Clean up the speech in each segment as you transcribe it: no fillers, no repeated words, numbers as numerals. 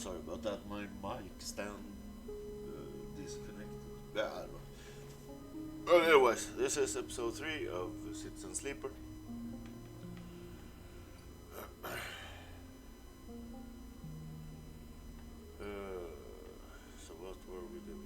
sorry about that. My mic stand disconnected. Yeah, I don't know. But anyways, this is episode 3 of Citizen Sleeper. Uh, so what were we doing?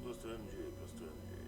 Plus 2 MG, plus 2 MG.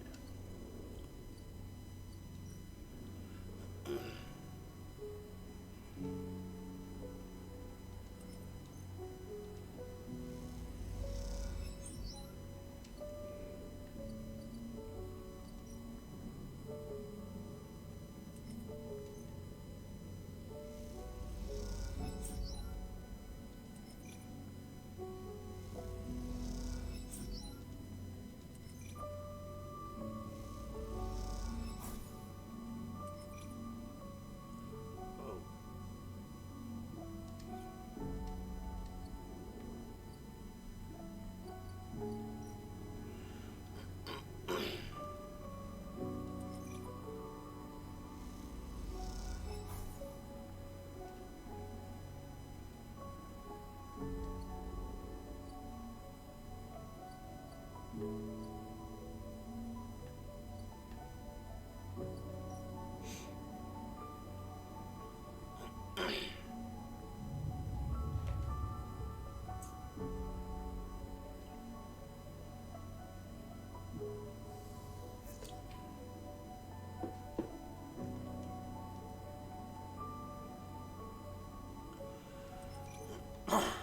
Oh.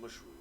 mushrooms.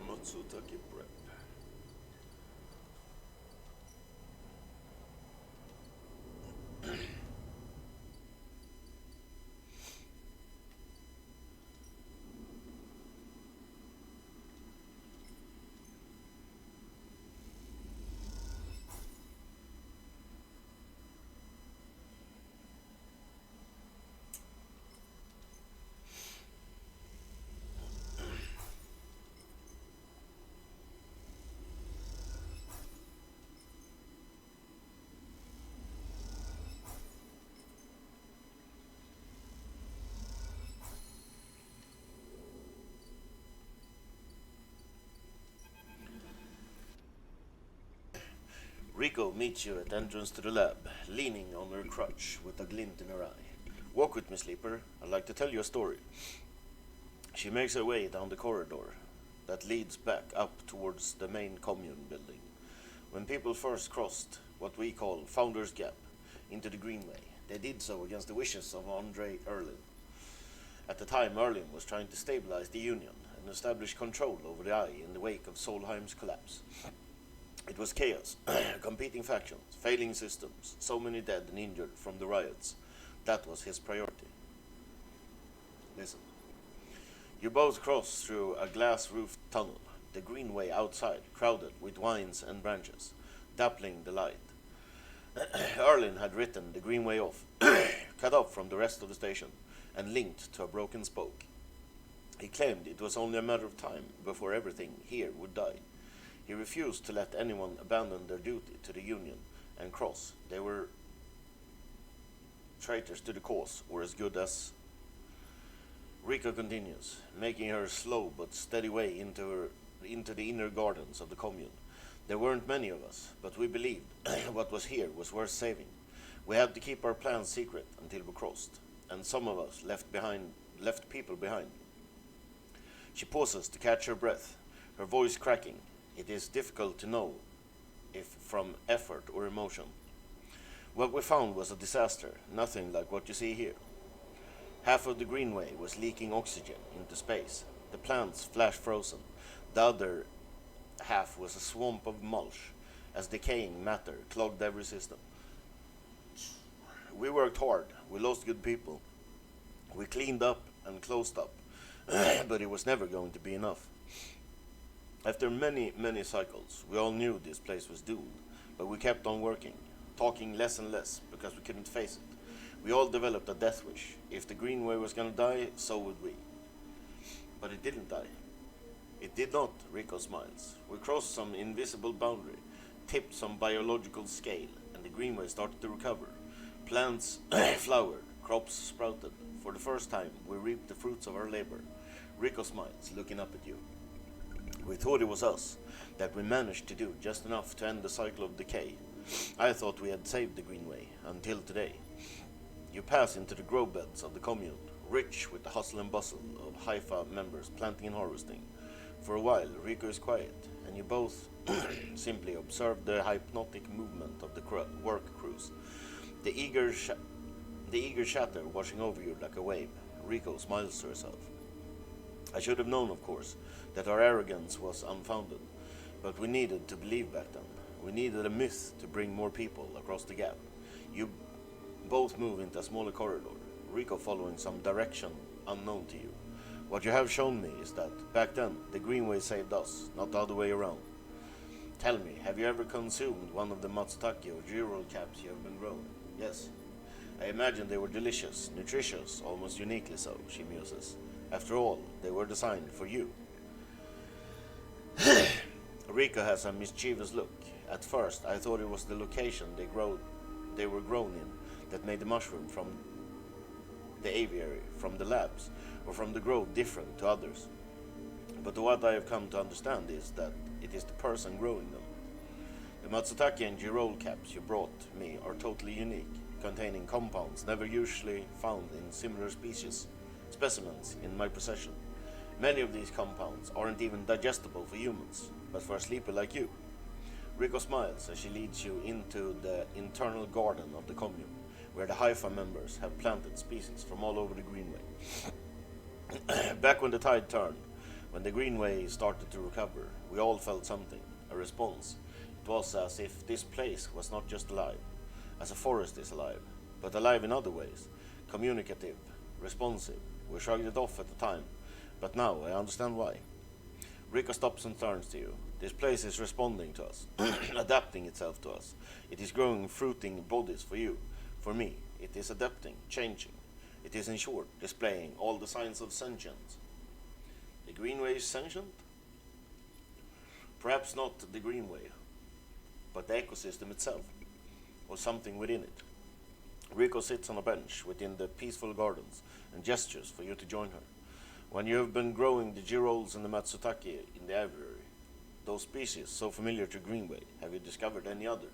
Matsutake Prep. Rico meets you at entrance to the lab, leaning on her crutch with a glint in her eye. Walk with me, Sleeper. I'd like to tell you a story. She makes her way down the corridor that leads back up towards the main commune building. When people first crossed what we call Founder's Gap into the Greenway, they did so against the wishes of Andre Erlin. At the time, Erlin was trying to stabilize the Union and establish control over the Eye in the wake of Solheim's collapse. It was chaos, competing factions, failing systems, so many dead and injured from the riots. That was his priority. Listen. You both cross through a glass-roofed tunnel, the greenway outside, crowded with vines and branches, dappling the light. Erlin had written the greenway off, cut off from the rest of the station, and linked to a broken spoke. He claimed it was only a matter of time before everything here would die. He refused to let anyone abandon their duty to the Union and cross. They were traitors to the cause, or as good as. Rika continues, making her slow but steady way into the inner gardens of the commune. There weren't many of us, but we believed what was here was worth saving. We had to keep our plans secret until we crossed, and some of us left people behind. She pauses to catch her breath, her voice cracking. It is difficult to know if from effort or emotion. What we found was a disaster, nothing like what you see here. Half of the greenway was leaking oxygen into space, the plants flash frozen. The other half was a swamp of mulch, as decaying matter clogged every system. We worked hard, we lost good people. We cleaned up and closed up, but it was never going to be enough. After many, many cycles, we all knew this place was doomed, but we kept on working, talking less and less because we couldn't face it. We all developed a death wish. If the Greenway was gonna die, so would we. But it didn't die. It did not, Rico smiles. We crossed some invisible boundary, tipped some biological scale, and the Greenway started to recover. Plants flowered, crops sprouted. For the first time, we reaped the fruits of our labor. Rico smiles, looking up at you. We thought it was us, that we managed to do just enough to end the cycle of decay. I thought we had saved the Greenway, until today. You pass into the grow beds of the commune, rich with the hustle and bustle of Haifa members planting and harvesting. For a while, Rico is quiet, and you both simply observe the hypnotic movement of the work crews, the eager chatter washing over you like a wave. Rico smiles to herself. I should have known, of course, that our arrogance was unfounded, but we needed to believe back then. We needed a myth to bring more people across the gap. You both move into a smaller corridor, Rico following some direction unknown to you. What you have shown me is that back then the Greenway saved us, not the other way around. Tell me, have you ever consumed one of the Matsutake or Jiro caps you have been growing? Yes. I imagine they were delicious, nutritious, almost uniquely so, she muses. After all, they were designed for you. Rico has a mischievous look. At first, I thought it was the location they were grown in that made the mushroom from the aviary, from the labs, or from the grove different to others. But what I have come to understand is that it is the person growing them. The Matsutake and Girol caps you brought me are totally unique, containing compounds never usually found in similar specimens in my possession. Many of these compounds aren't even digestible for humans, but for a sleeper like you. Rico smiles as she leads you into the internal garden of the commune, where the Haifa members have planted species from all over the Greenway. Back when the tide turned, when the Greenway started to recover, we all felt something, a response. It was as if this place was not just alive, as a forest is alive, but alive in other ways, communicative, responsive. We shrugged it off at the time, but now I understand why. Rico stops and turns to you. This place is responding to us, adapting itself to us. It is growing fruiting bodies for you, for me. It is adapting, changing. It is in short displaying all the signs of sentience. The Greenway is sentient? Perhaps not the Greenway, but the ecosystem itself, or something within it. Rico sits on a bench within the peaceful gardens and gestures for you to join her. When you have been growing the Girols and the Matsutake in the aviary, those species so familiar to Greenway, have you discovered any others?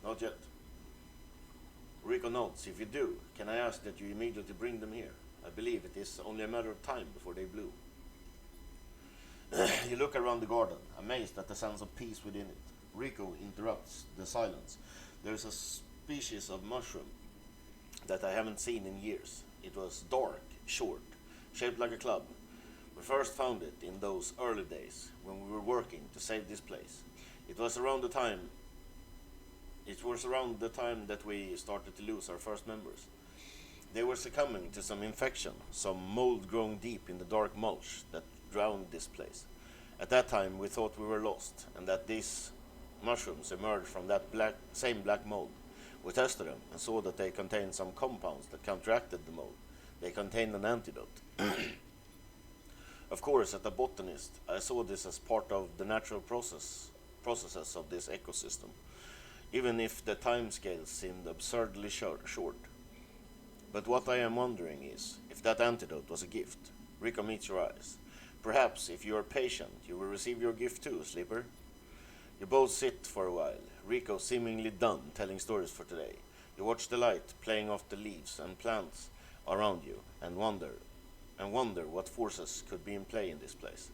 Not yet. Rico notes, if you do, can I ask that you immediately bring them here? I believe it is only a matter of time before they bloom. You look around the garden, amazed at the sense of peace within it. Rico interrupts the silence. There is a species of mushroom that I haven't seen in years. It was dark, short, shaped like a club. We first found it in those early days when we were working to save this place. It was around the time that we started to lose our first members. They were succumbing to some infection, some mold growing deep in the dark mulch that drowned this place. At that time we thought we were lost, and that these mushrooms emerged from that same black mold. We tested them and saw that they contained some compounds that counteracted the mold. They contained an antidote. Of course, as a botanist, I saw this as part of the natural processes of this ecosystem, even if the timescales seemed absurdly short. But what I am wondering is if that antidote was a gift. Rico meets your eyes. Perhaps, if you are patient, you will receive your gift too, sleeper. You both sit for a while, Rico seemingly done telling stories for today. You watch the light playing off the leaves and plants around you and wonder what forces could be in play in this place.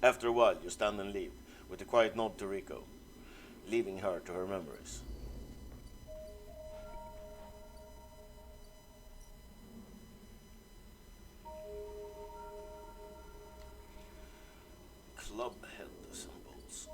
After a while, you stand and leave, with a quiet nod to Rico, leaving her to her memories. Club head symbols.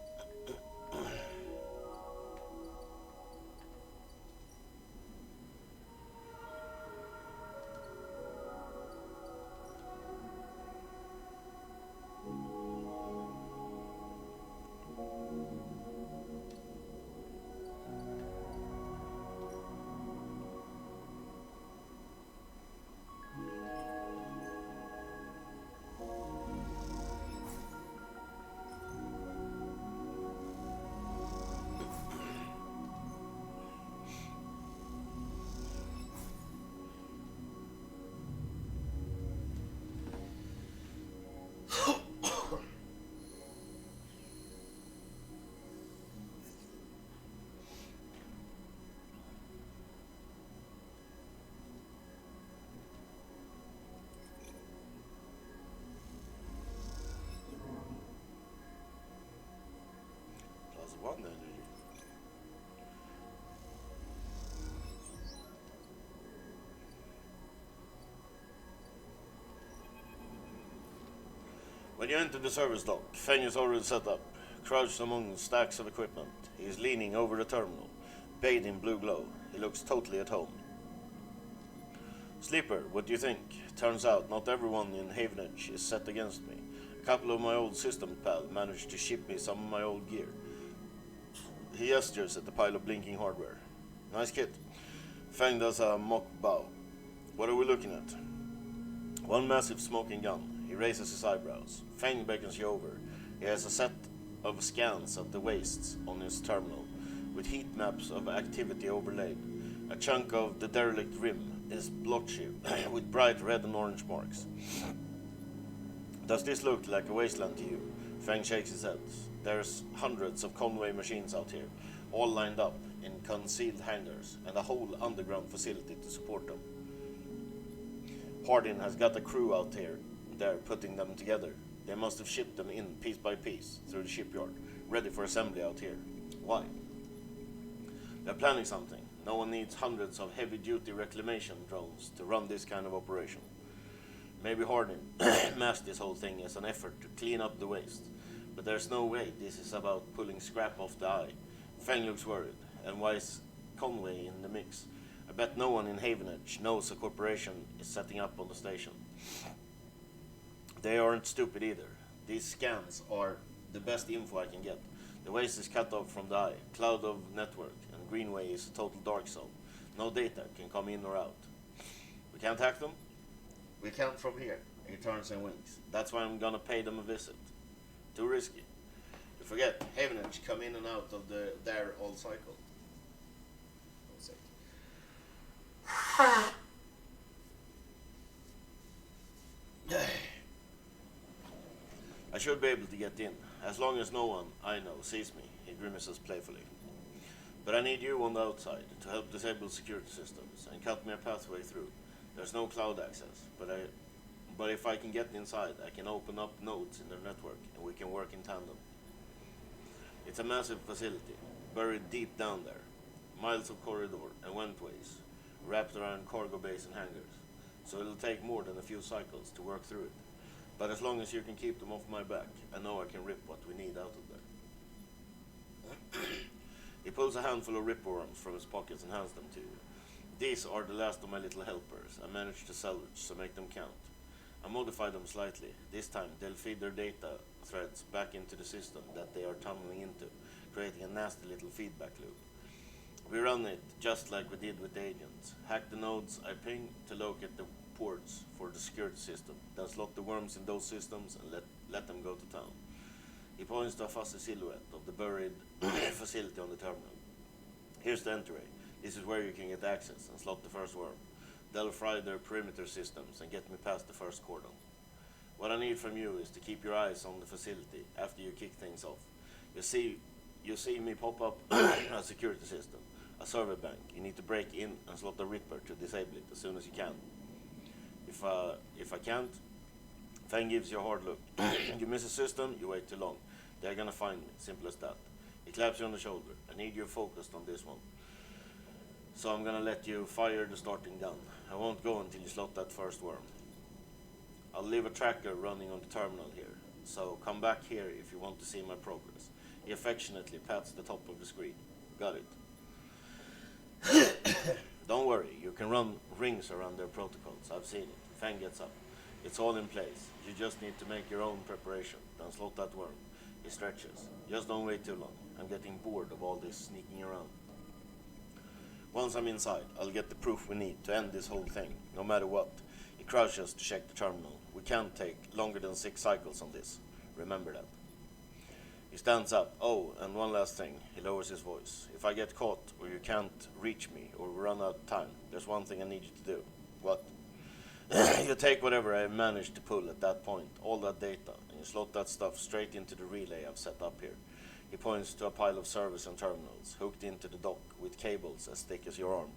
Plus 1 energy. When you enter the service dock, Feng is already set up, crouched among stacks of equipment. He is leaning over the terminal, bathed in blue glow. He looks totally at home. Sleeper, what do you think? Turns out not everyone in Havenedge is set against me. A couple of my old system pals managed to ship me some of my old gear. He gestures at the pile of blinking hardware. Nice kit. Fang does a mock bow. What are we looking at? One massive smoking gun. He raises his eyebrows. Fang beckons you over. He has a set of scans of the wastes on his terminal, with heat maps of activity overlaid. A chunk of the derelict rim is blotchy, with bright red and orange marks. Does this look like a wasteland to you? Fang shakes his head. There's hundreds of Conway machines out here, all lined up in concealed hangars, and a whole underground facility to support them. Hardin has got a crew out here, there putting them together. They must have shipped them in piece by piece through the shipyard, ready for assembly out here. Why? They're planning something. No one needs hundreds of heavy-duty reclamation drones to run this kind of operation. Maybe Hardin masked this whole thing as an effort to clean up the waste. But there's no way this is about pulling scrap off the eye. Fang looks worried. And why is Conway in the mix? I bet no one in Havenedge knows a corporation is setting up on the station. They aren't stupid either. These scans are the best info I can get. The waste is cut off from the eye, cloud of network, and Greenway is a total dark zone. No data can come in or out. We can't hack them? We can't from here. He turns and winks. That's why I'm gonna pay them a visit. Too risky. You forget, Havenedge come in and out of their old cycle. I should be able to get in, as long as no one I know sees me, he grimaces playfully. But I need you on the outside to help disable security systems and cut me a pathway through. There's no cloud access, but if I can get inside, I can open up nodes in their network and we can work in tandem. It's a massive facility, buried deep down there. Miles of corridor and wentways, wrapped around cargo bays and hangars. So it'll take more than a few cycles to work through it. But as long as you can keep them off my back, I know I can rip what we need out of there. He pulls a handful of ripworms from his pockets and hands them to you. These are the last of my little helpers I managed to salvage, so make them count. I modify them slightly. This time they'll feed their data threads back into the system that they are tunneling into, creating a nasty little feedback loop. We run it just like we did with the agents. Hack the nodes I ping to locate the ports for the security system, then slot the worms in those systems and let them go to town. He points to a fuzzy silhouette of the buried facility on the terminal. Here's the entry. This is where you can get access and slot the first worm. They'll fry their perimeter systems and get me past the first cordon. What I need from you is to keep your eyes on the facility after you kick things off. You see me pop up a security system, a server bank. You need to break in and slot the Ripper to disable it as soon as you can. If I can't, Fang gives you a hard look. You miss a system, you wait too long. They're gonna find me, simple as that. He claps you on the shoulder. I need you focused on this one. So I'm gonna let you fire the starting gun. I won't go until you slot that first worm. I'll leave a tracker running on the terminal here, so come back here if you want to see my progress. He affectionately pats the top of the screen. Got it. Don't worry, you can run rings around their protocols. I've seen it. Fang gets up. It's all in place. You just need to make your own preparation. Then slot that worm. He stretches. Just don't wait too long. I'm getting bored of all this sneaking around. Once I'm inside, I'll get the proof we need to end this whole thing, no matter what. He crouches to check the terminal. We can't take longer than 6 cycles on this. Remember that. He stands up. Oh, and one last thing. He lowers his voice. If I get caught, or you can't reach me, or we run out of time, there's one thing I need you to do. What? You take whatever I managed to pull at that point, all that data, and you slot that stuff straight into the relay I've set up here. He points to a pile of servers and terminals, hooked into the dock with cables as thick as your arm.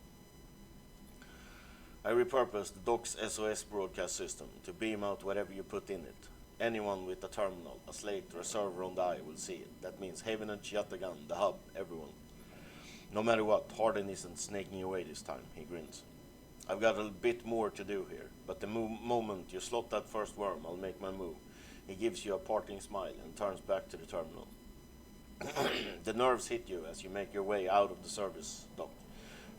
I repurposed the dock's SOS broadcast system to beam out whatever you put in it. Anyone with a terminal, a slate, or a server on the eye will see it. That means Havenedge, Yatagan, the hub, everyone. No matter what, Hardin isn't snaking away this time, he grins. I've got a bit more to do here, but the moment you slot that first worm, I'll make my move. He gives you a parting smile and turns back to the terminal. The nerves hit you as you make your way out of the service dock.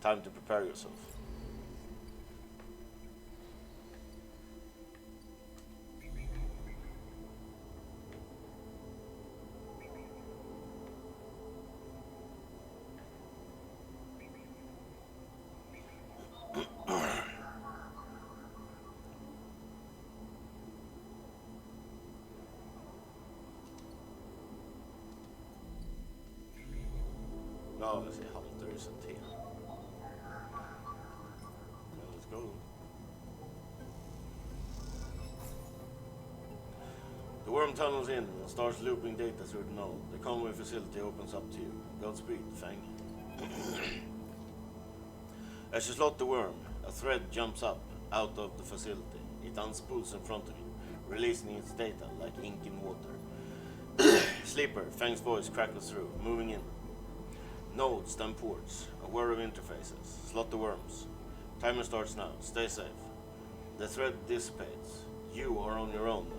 Time to prepare yourself. Oh, I see. Halter isn't here. Okay, let's go. The worm tunnels in and starts looping data through the node. The convoy facility opens up to you. Godspeed, Fang. As you slot the worm, a thread jumps up out of the facility. It unspools in front of you, releasing its data like ink in water. Sleeper, Fang's voice crackles through, moving in. Nodes, then ports, a whir of interfaces. Slot the worms. Timer starts now. Stay safe. The thread dissipates. You are on your own now.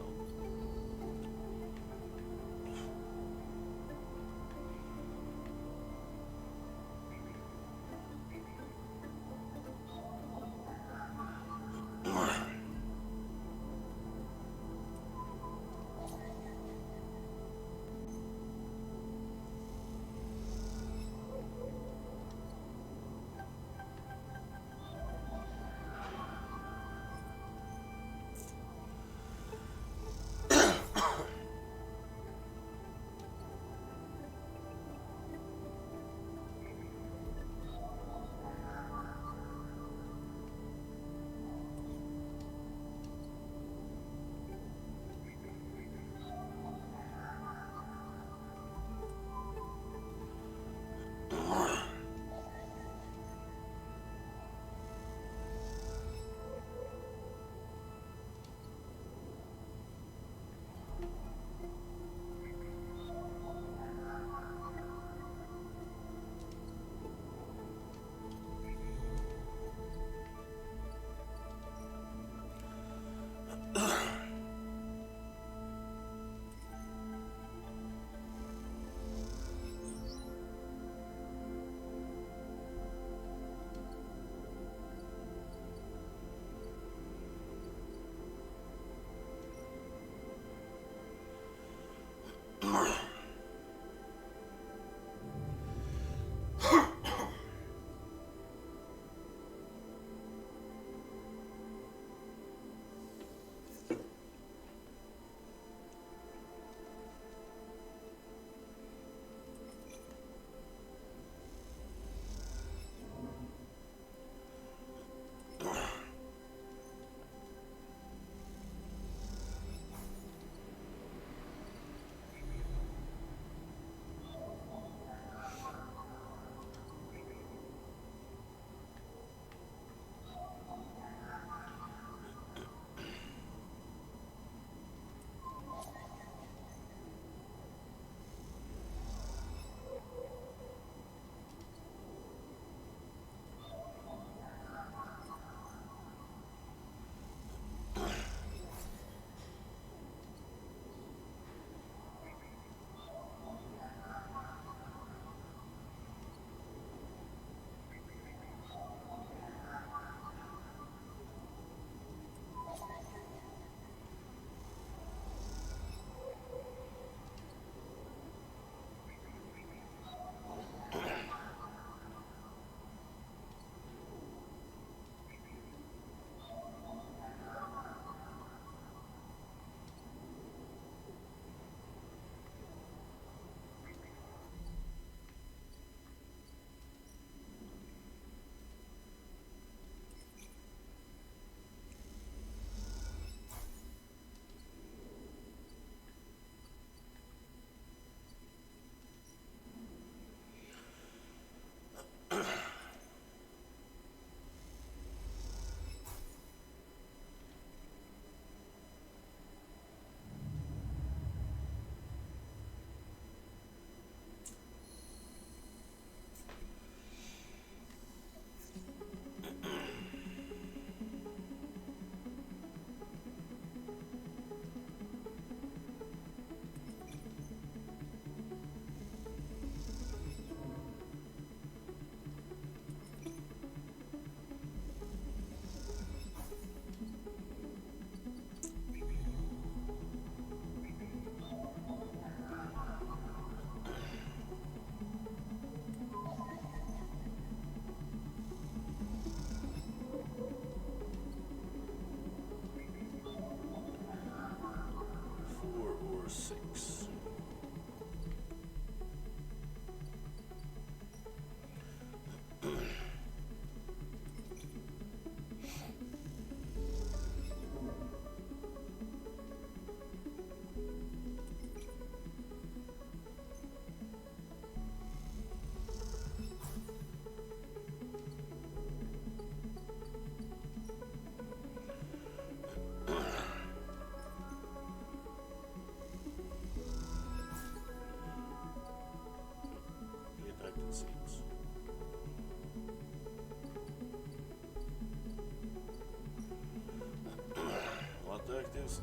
Or 6.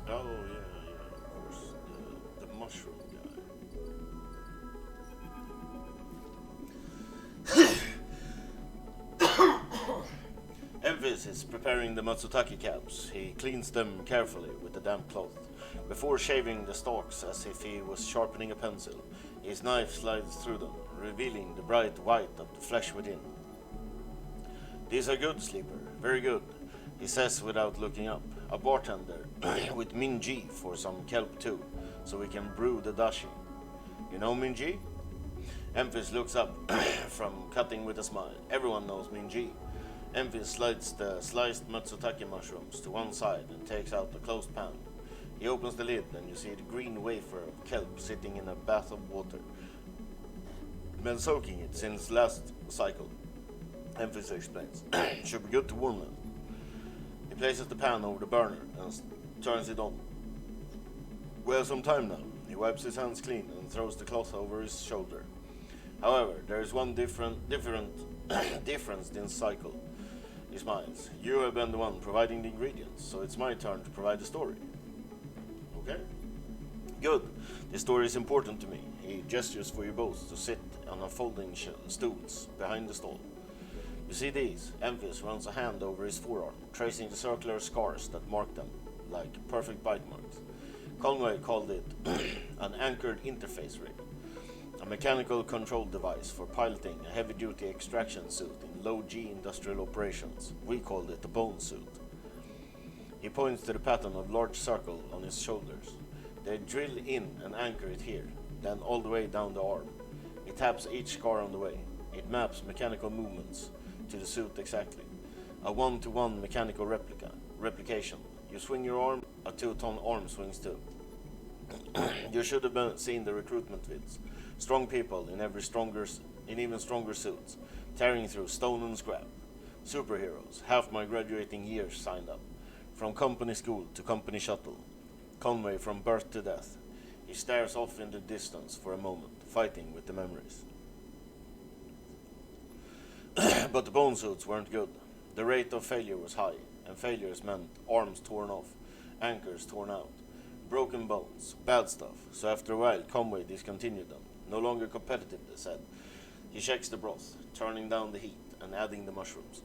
Oh yeah, of course. The mushroom guy. Envis is preparing the Matsutake caps. He cleans them carefully with a damp cloth. Before shaving the stalks as if he was sharpening a pencil, his knife slides through them, revealing the bright white of the flesh within. These are good, Sleeper. Very good, he says without looking up. A bartender with Minji for some kelp too, so we can brew the dashi. You know Minji? Emphis looks up from cutting with a smile. Everyone knows Minji. Emphis slides the sliced Matsutake mushrooms to one side and takes out a closed pan. He opens the lid and you see the green wafer of kelp sitting in a bath of water. Been soaking it since last cycle, Emphis explains. Should be good to warm it. He places the pan over the burner and turns it on. We have some time now. He wipes his hands clean and throws the cloth over his shoulder. However, there is one difference this cycle. He smiles. You have been the one providing the ingredients, so it's my turn to provide the story. Okay? Good. This story is important to me. He gestures for you both to sit on a folding stools behind the stall. You see these? Emphis runs a hand over his forearm, tracing the circular scars that mark them, like perfect bite marks. Conway called it an anchored interface rig, a mechanical control device for piloting a heavy-duty extraction suit in low-G industrial operations. We called it a bone suit. He points to the pattern of large circle on his shoulders. They drill in and anchor it here, then all the way down the arm. It taps each scar on the way. It maps mechanical movements to the suit exactly. A one-to-one mechanical replication. You swing your arm, a 2-ton arm swings too. You should have seen the recruitment vids. Strong people in even stronger suits, tearing through stone and scrap. Superheroes, half my graduating years signed up. From company school to company shuttle. Conway from birth to death. He stares off in the distance for a moment, fighting with the memories. But the bone suits weren't good. The rate of failure was high, and failures meant arms torn off, anchors torn out, broken bones, bad stuff. So after a while, Conway discontinued them. No longer competitive, they said. He checks the broth, turning down the heat and adding the mushrooms.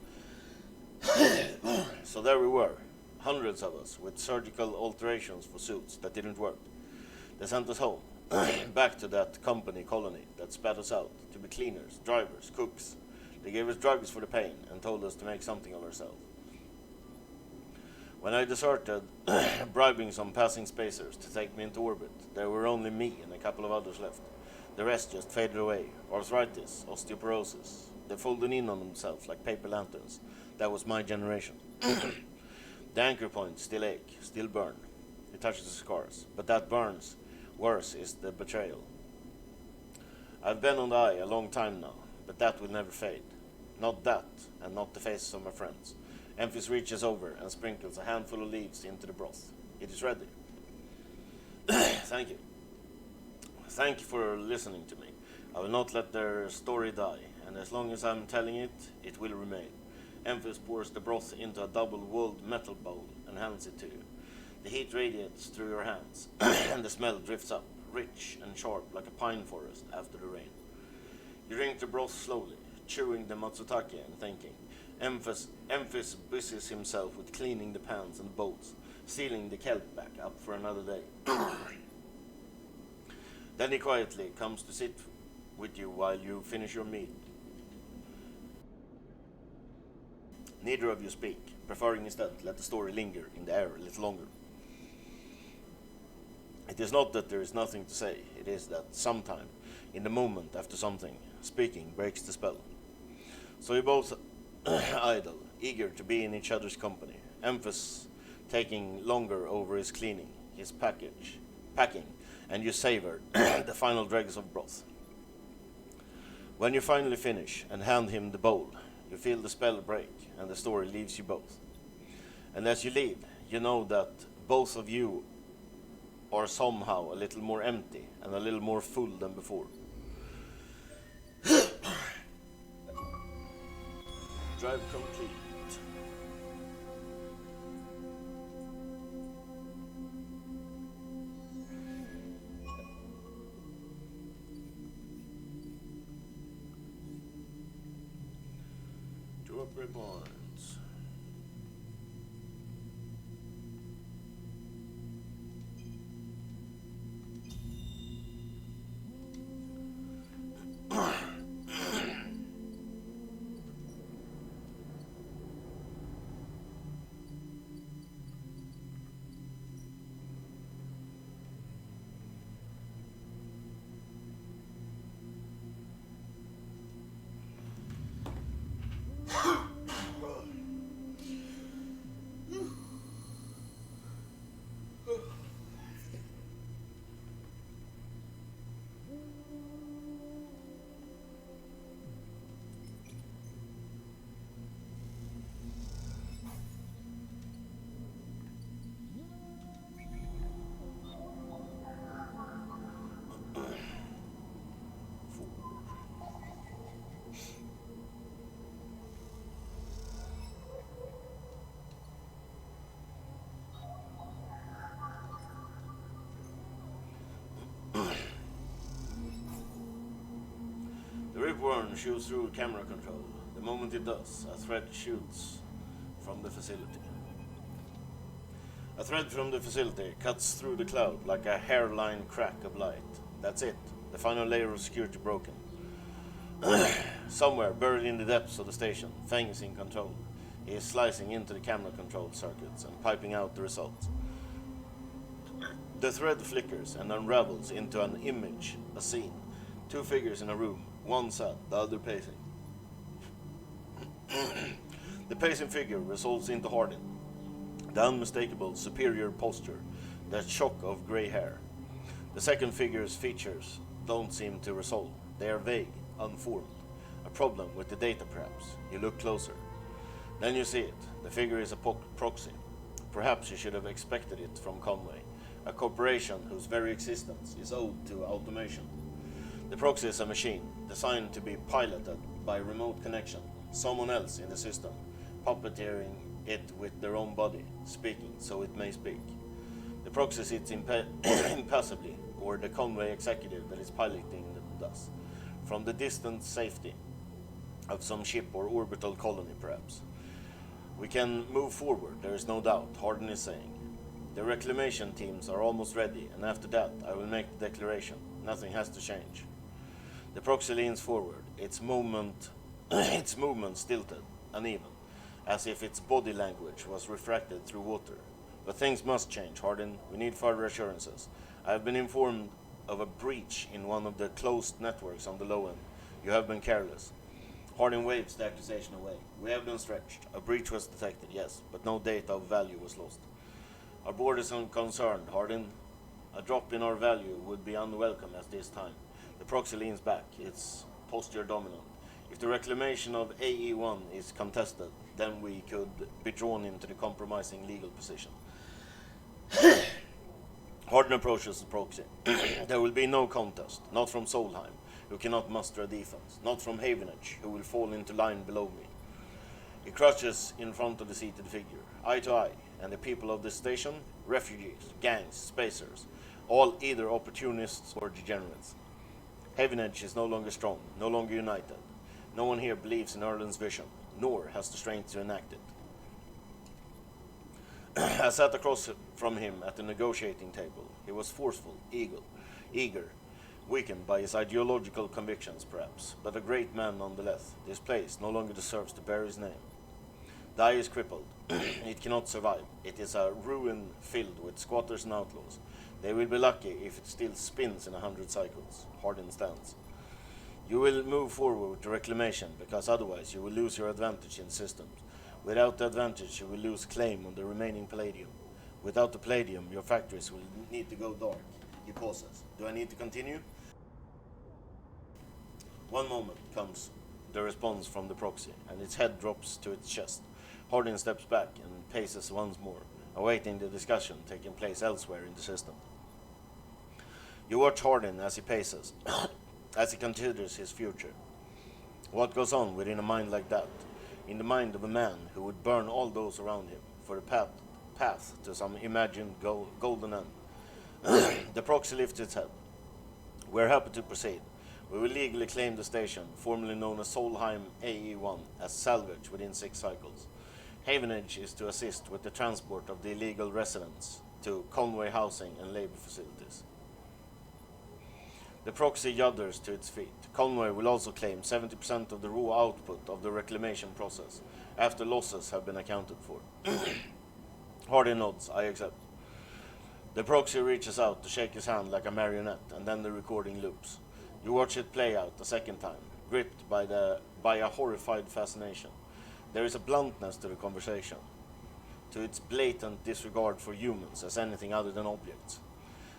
So there we were, hundreds of us, with surgical alterations for suits that didn't work. They sent us home, back to that company colony that spat us out, to be cleaners, drivers, cooks. They gave us drugs for the pain and told us to make something of ourselves. When I deserted, bribing some passing spacers to take me into orbit, there were only me and a couple of others left. The rest just faded away. Arthritis, osteoporosis. They folded in on themselves like paper lanterns. That was my generation. The anchor points still ache, still burn. It touches the scars, but that burns. Worse is the betrayal. I've been on the eye a long time now, but that will never fade. Not that, and not the faces of my friends. Emphis reaches over and sprinkles a handful of leaves into the broth. It is ready. Thank you. Thank you for listening to me. I will not let their story die, and as long as I'm telling it, it will remain. Emphis pours the broth into a double-walled metal bowl and hands it to you. The heat radiates through your hands, and the smell drifts up, rich and sharp like a pine forest after the rain. You drink the broth slowly, chewing the matsutake and thinking. Emphis busies himself with cleaning the pans and bowls, sealing the kelp back up for another day. Then he quietly comes to sit with you while you finish your meal. Neither of you speak, preferring instead let the story linger in the air a little longer. It is not that there is nothing to say, it is that sometime, in the moment after something, speaking breaks the spell. So you both idle, eager to be in each other's company, Emphis taking longer over his cleaning, his packing, and you savor the final dregs of broth. When you finally finish and hand him the bowl, you feel the spell break and the story leaves you both. And as you leave, you know that both of you are somehow a little more empty and a little more full than before. Drive complete. Appropriate points. The Ripworm shoots through camera control. The moment it does, a thread shoots from the facility. A thread from the facility cuts through the cloud like a hairline crack of light. That's it. The final layer of security broken. Somewhere, buried in the depths of the station, Feng is in control. He is slicing into the camera control circuits and piping out the results. The thread flickers and unravels into an image, a scene. Two figures in a room, one sat, the other pacing. The pacing figure resolves into Hardin. The unmistakable superior posture, that shock of grey hair. The second figure's features don't seem to resolve. They are vague, unformed. A problem with the data perhaps. You look closer. Then you see it. The figure is a proxy. Perhaps you should have expected it from Conway, a corporation whose very existence is owed to automation. The proxy is a machine, designed to be piloted by remote connection, someone else in the system, puppeteering it with their own body, speaking so it may speak. The proxy sits impassively, or the Conway executive that is piloting them does, from the distant safety of some ship or orbital colony perhaps. We can move forward, there is no doubt, Hardin is saying. The reclamation teams are almost ready, and after that I will make the declaration. Nothing has to change. The proxy leans forward, its movement stilted, uneven, as if its body language was refracted through water. But things must change, Hardin. We need further assurances. I have been informed of a breach in one of the closed networks on the low end. You have been careless. Hardin waves the accusation away. We have been stretched. A breach was detected, yes, but no data of value was lost. Our board is unconcerned, Hardin. A drop in our value would be unwelcome at this time. The proxy leans back, its posture dominant. If the reclamation of AE-1 is contested, then we could be drawn into the compromising legal position. Hardin approaches the proxy. There will be no contest, not from Solheim, who cannot muster a defense, not from Havenage, who will fall into line below me. He crouches in front of the seated figure, eye to eye, and the people of this station, refugees, gangs, spacers, all either opportunists or degenerates. Havenage is no longer strong, no longer united. No one here believes in Erland's vision, nor has the strength to enact it. I sat across from him at the negotiating table. He was forceful, eager, weakened by his ideological convictions perhaps, but a great man nonetheless. This place no longer deserves to bear his name. The eye is crippled. It cannot survive. It is a ruin filled with squatters and outlaws. They will be lucky if it still spins in 100 cycles. Hardin stands. You will move forward to reclamation, because otherwise you will lose your advantage in systems. Without the advantage, you will lose claim on the remaining palladium. Without the palladium, your factories will need to go dark. He pauses. Do I need to continue? One moment comes the response from the proxy, and its head drops to its chest. Hardin steps back and paces once more, awaiting the discussion taking place elsewhere in the system. You watch Hardin as he paces, as he considers his future. What goes on within a mind like that, in the mind of a man who would burn all those around him for a path to some imagined golden end? The proxy lifts its head. We're happy to proceed. We will legally claim the station, formerly known as Solheim AE1, as salvage within 6 cycles. Havenage is to assist with the transport of the illegal residents to Conway housing and labor facilities. The proxy judders to its feet. Conway will also claim 70% of the raw output of the reclamation process, after losses have been accounted for. Hardy nods, I accept. The proxy reaches out to shake his hand like a marionette, and then the recording loops. You watch it play out a second time, gripped by a horrified fascination. There is a bluntness to the conversation, to its blatant disregard for humans as anything other than objects.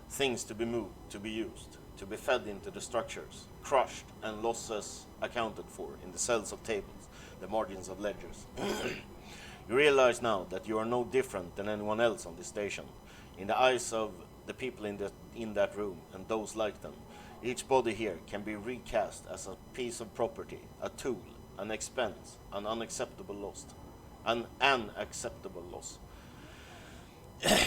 Things to be moved, to be used, to be fed into the structures, crushed and losses accounted for in the cells of tables, the margins of ledgers. You realize now that you are no different than anyone else on this station. In the eyes of the people in that room and those like them, each body here can be recast as a piece of property, a tool, an expense, an unacceptable loss. An acceptable loss.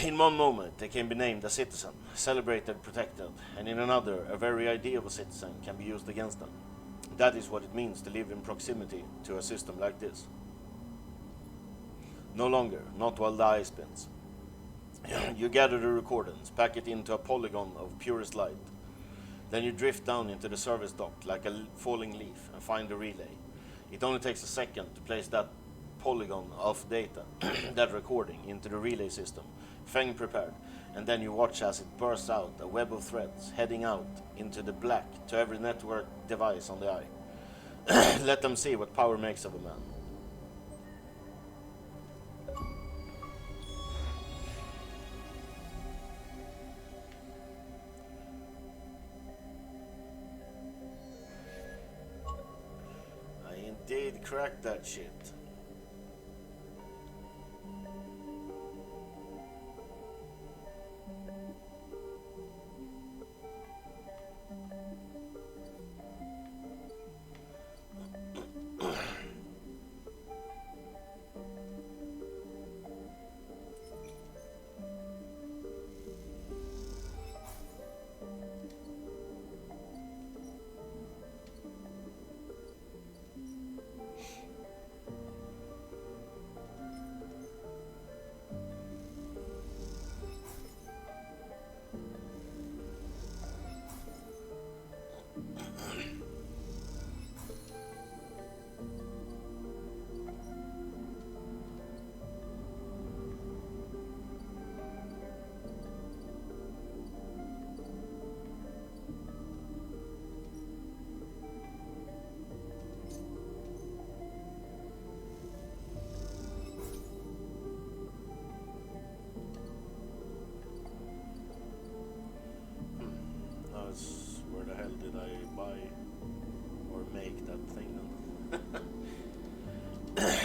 In one moment, they can be named a citizen, celebrated, protected, and in another, a very idea of a citizen can be used against them. That is what it means to live in proximity to a system like this. No longer, not while the eye spins. You gather the recordings, pack it into a polygon of purest light. Then you drift down into the service dock like a falling leaf and find the relay. It only takes a second to place that polygon of data, that recording, into the relay system, Feng prepared, and then you watch as it bursts out, a web of threads, heading out into the black to every network device on the eye. Let them see what power makes of a man. I indeed cracked that shit. Where the hell did I buy or make that thing then? There,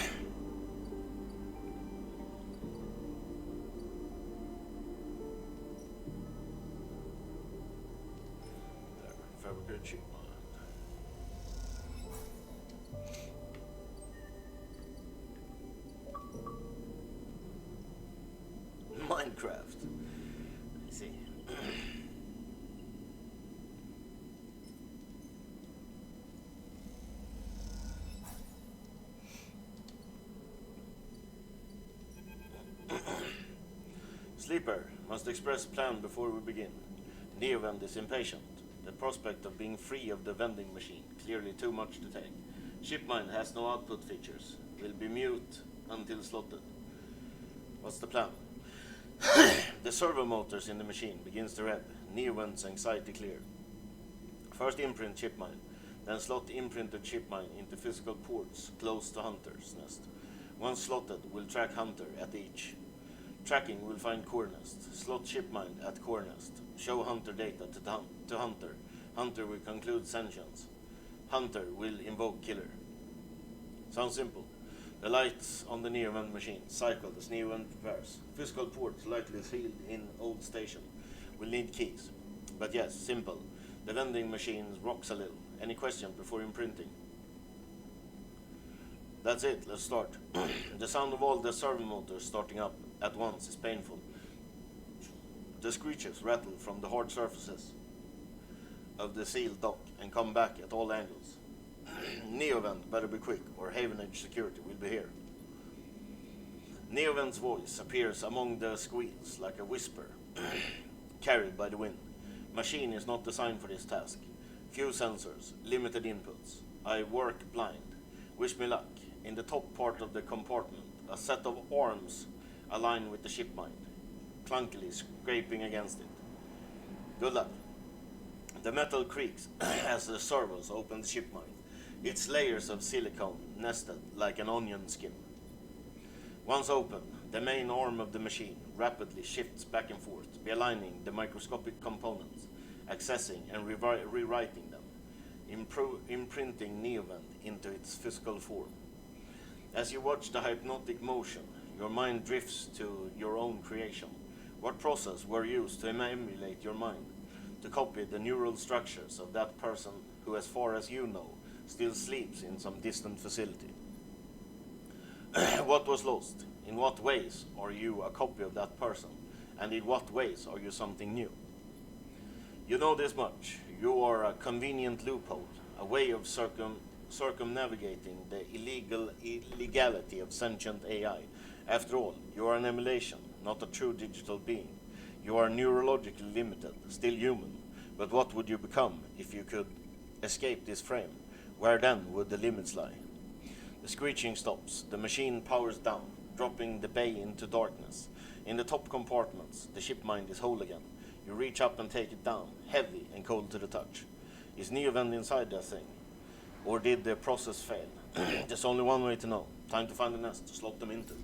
fabricate sheet Minecraft. I see. Sleeper, must express plan before we begin. Neovend is impatient. The prospect of being free of the vending machine, clearly too much to take. Shipmind has no output features. Will be mute until slotted. What's the plan? The servo motors in the machine begins to rev. Neovend's anxiety clear. First imprint Shipmind, then slot the imprinted Shipmind into physical ports close to Hunter's nest. Once slotted, we'll track Hunter at each. Tracking will find core nest. Slot Shipmind at core nest. Show Hunter data to Hunter. Hunter will conclude sentience. Hunter will invoke killer. Sounds simple. The lights on the Neovend machine cycle as Neovend prepares. Physical ports likely sealed in old station. We'll need keys. But yes, simple. The vending machine rocks a little. Any question before imprinting? That's it, let's start. The sound of all the servo motors starting up at once is painful. The screeches rattle from the hard surfaces. of the sealed dock and come back at all angles. Neovent, better be quick, or Haven Edge Security will be here. Neovent's voice appears among the squeals like a whisper, carried by the wind. Machine is not designed for this task. Few sensors, limited inputs. I work blind. Wish me luck. In the top part of the compartment, a set of arms align with the ship mind, clunkily scraping against it. Good luck. The metal creaks as the servos open the ship mind, its layers of silicone nested like an onion skin. Once open, the main arm of the machine rapidly shifts back and forth, realigning the microscopic components, accessing and rewriting them, imprinting Neovent into its physical form. As you watch the hypnotic motion, your mind drifts to your own creation. What process were used to emulate your mind, to copy the neural structures of that person who, as far as you know, still sleeps in some distant facility? What was lost? In what ways are you a copy of that person? And in what ways are you something new? You know this much. You are a convenient loophole, a way of circumnavigating the illegality of sentient AI. After all, you are an emulation, not a true digital being. You are neurologically limited, still human. But what would you become if you could escape this frame? Where then would the limits lie? The screeching stops. The machine powers down, dropping the bay into darkness. In the top compartments, the ship mind is whole again. You reach up and take it down, heavy and cold to the touch. Is Neovent inside that thing? Or did the process fail? There's only one way to know. Time to find the nest to slot them into.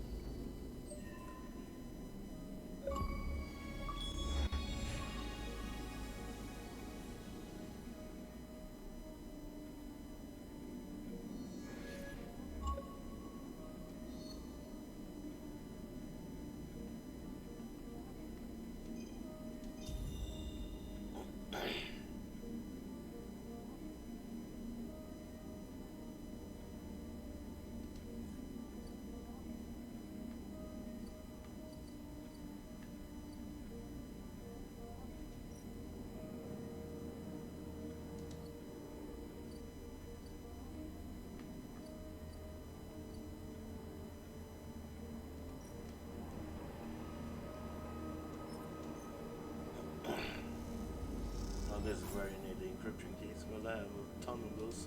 This is where you need the encryption keys. Well, I have a ton of those.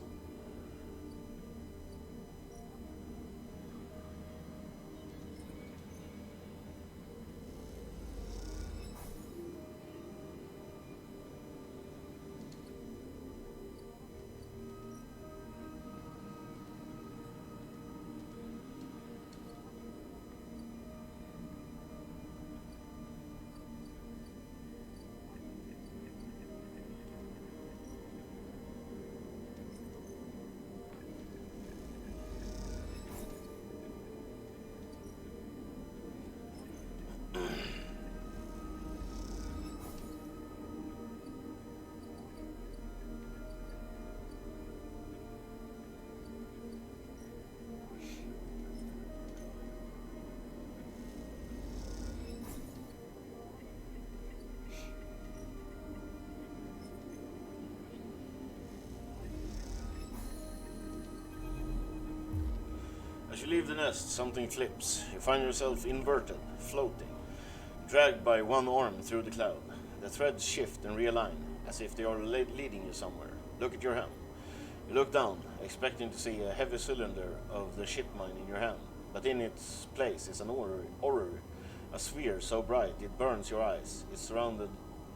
As you leave the nest, something flips. You find yourself inverted, floating, dragged by one arm through the cloud. The threads shift and realign, as if they are leading you somewhere. Look at your hand. You look down, expecting to see a heavy cylinder of the ship mine in your hand, but in its place is an orrery, a sphere so bright it burns your eyes. It's surrounded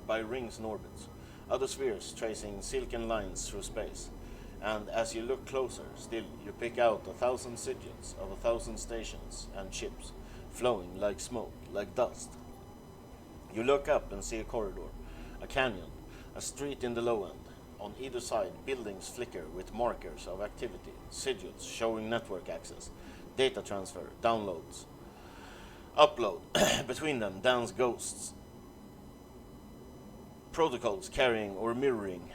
by rings and orbits, other spheres tracing silken lines through space. And as you look closer, still, you pick out 1,000 sigils of 1,000 stations and ships, flowing like smoke, like dust. You look up and see a corridor, a canyon, a street in the low end. On either side, buildings flicker with markers of activity, sigils showing network access, data transfer, downloads, upload. Between them dance ghosts, protocols carrying or mirroring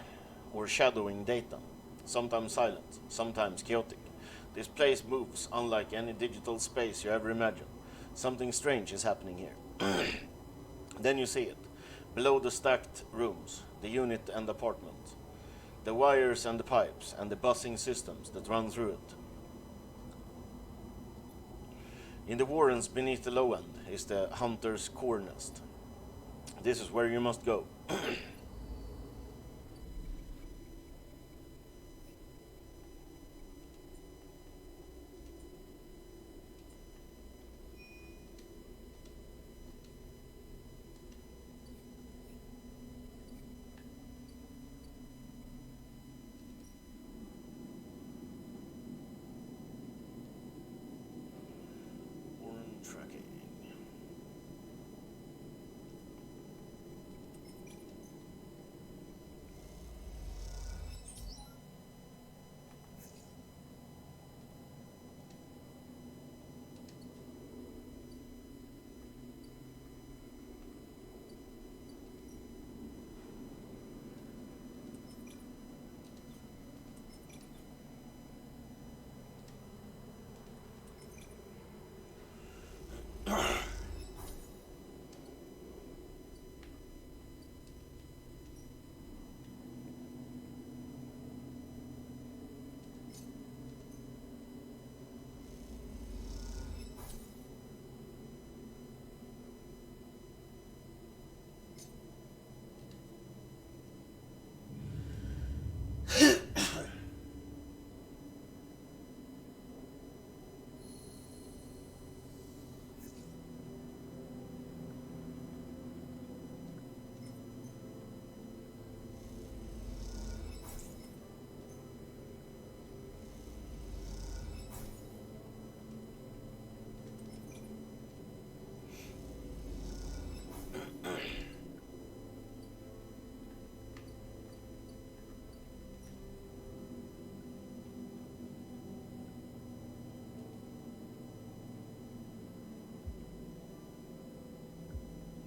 or shadowing data. Sometimes silent, sometimes chaotic. This place moves unlike any digital space you ever imagined. Something strange is happening here. Then you see it. Below the stacked rooms, the unit and apartment. the wires and the pipes and the buzzing systems that run through it. In the warrens beneath the low end is the hunter's core nest. This is where you must go. Warren tracking.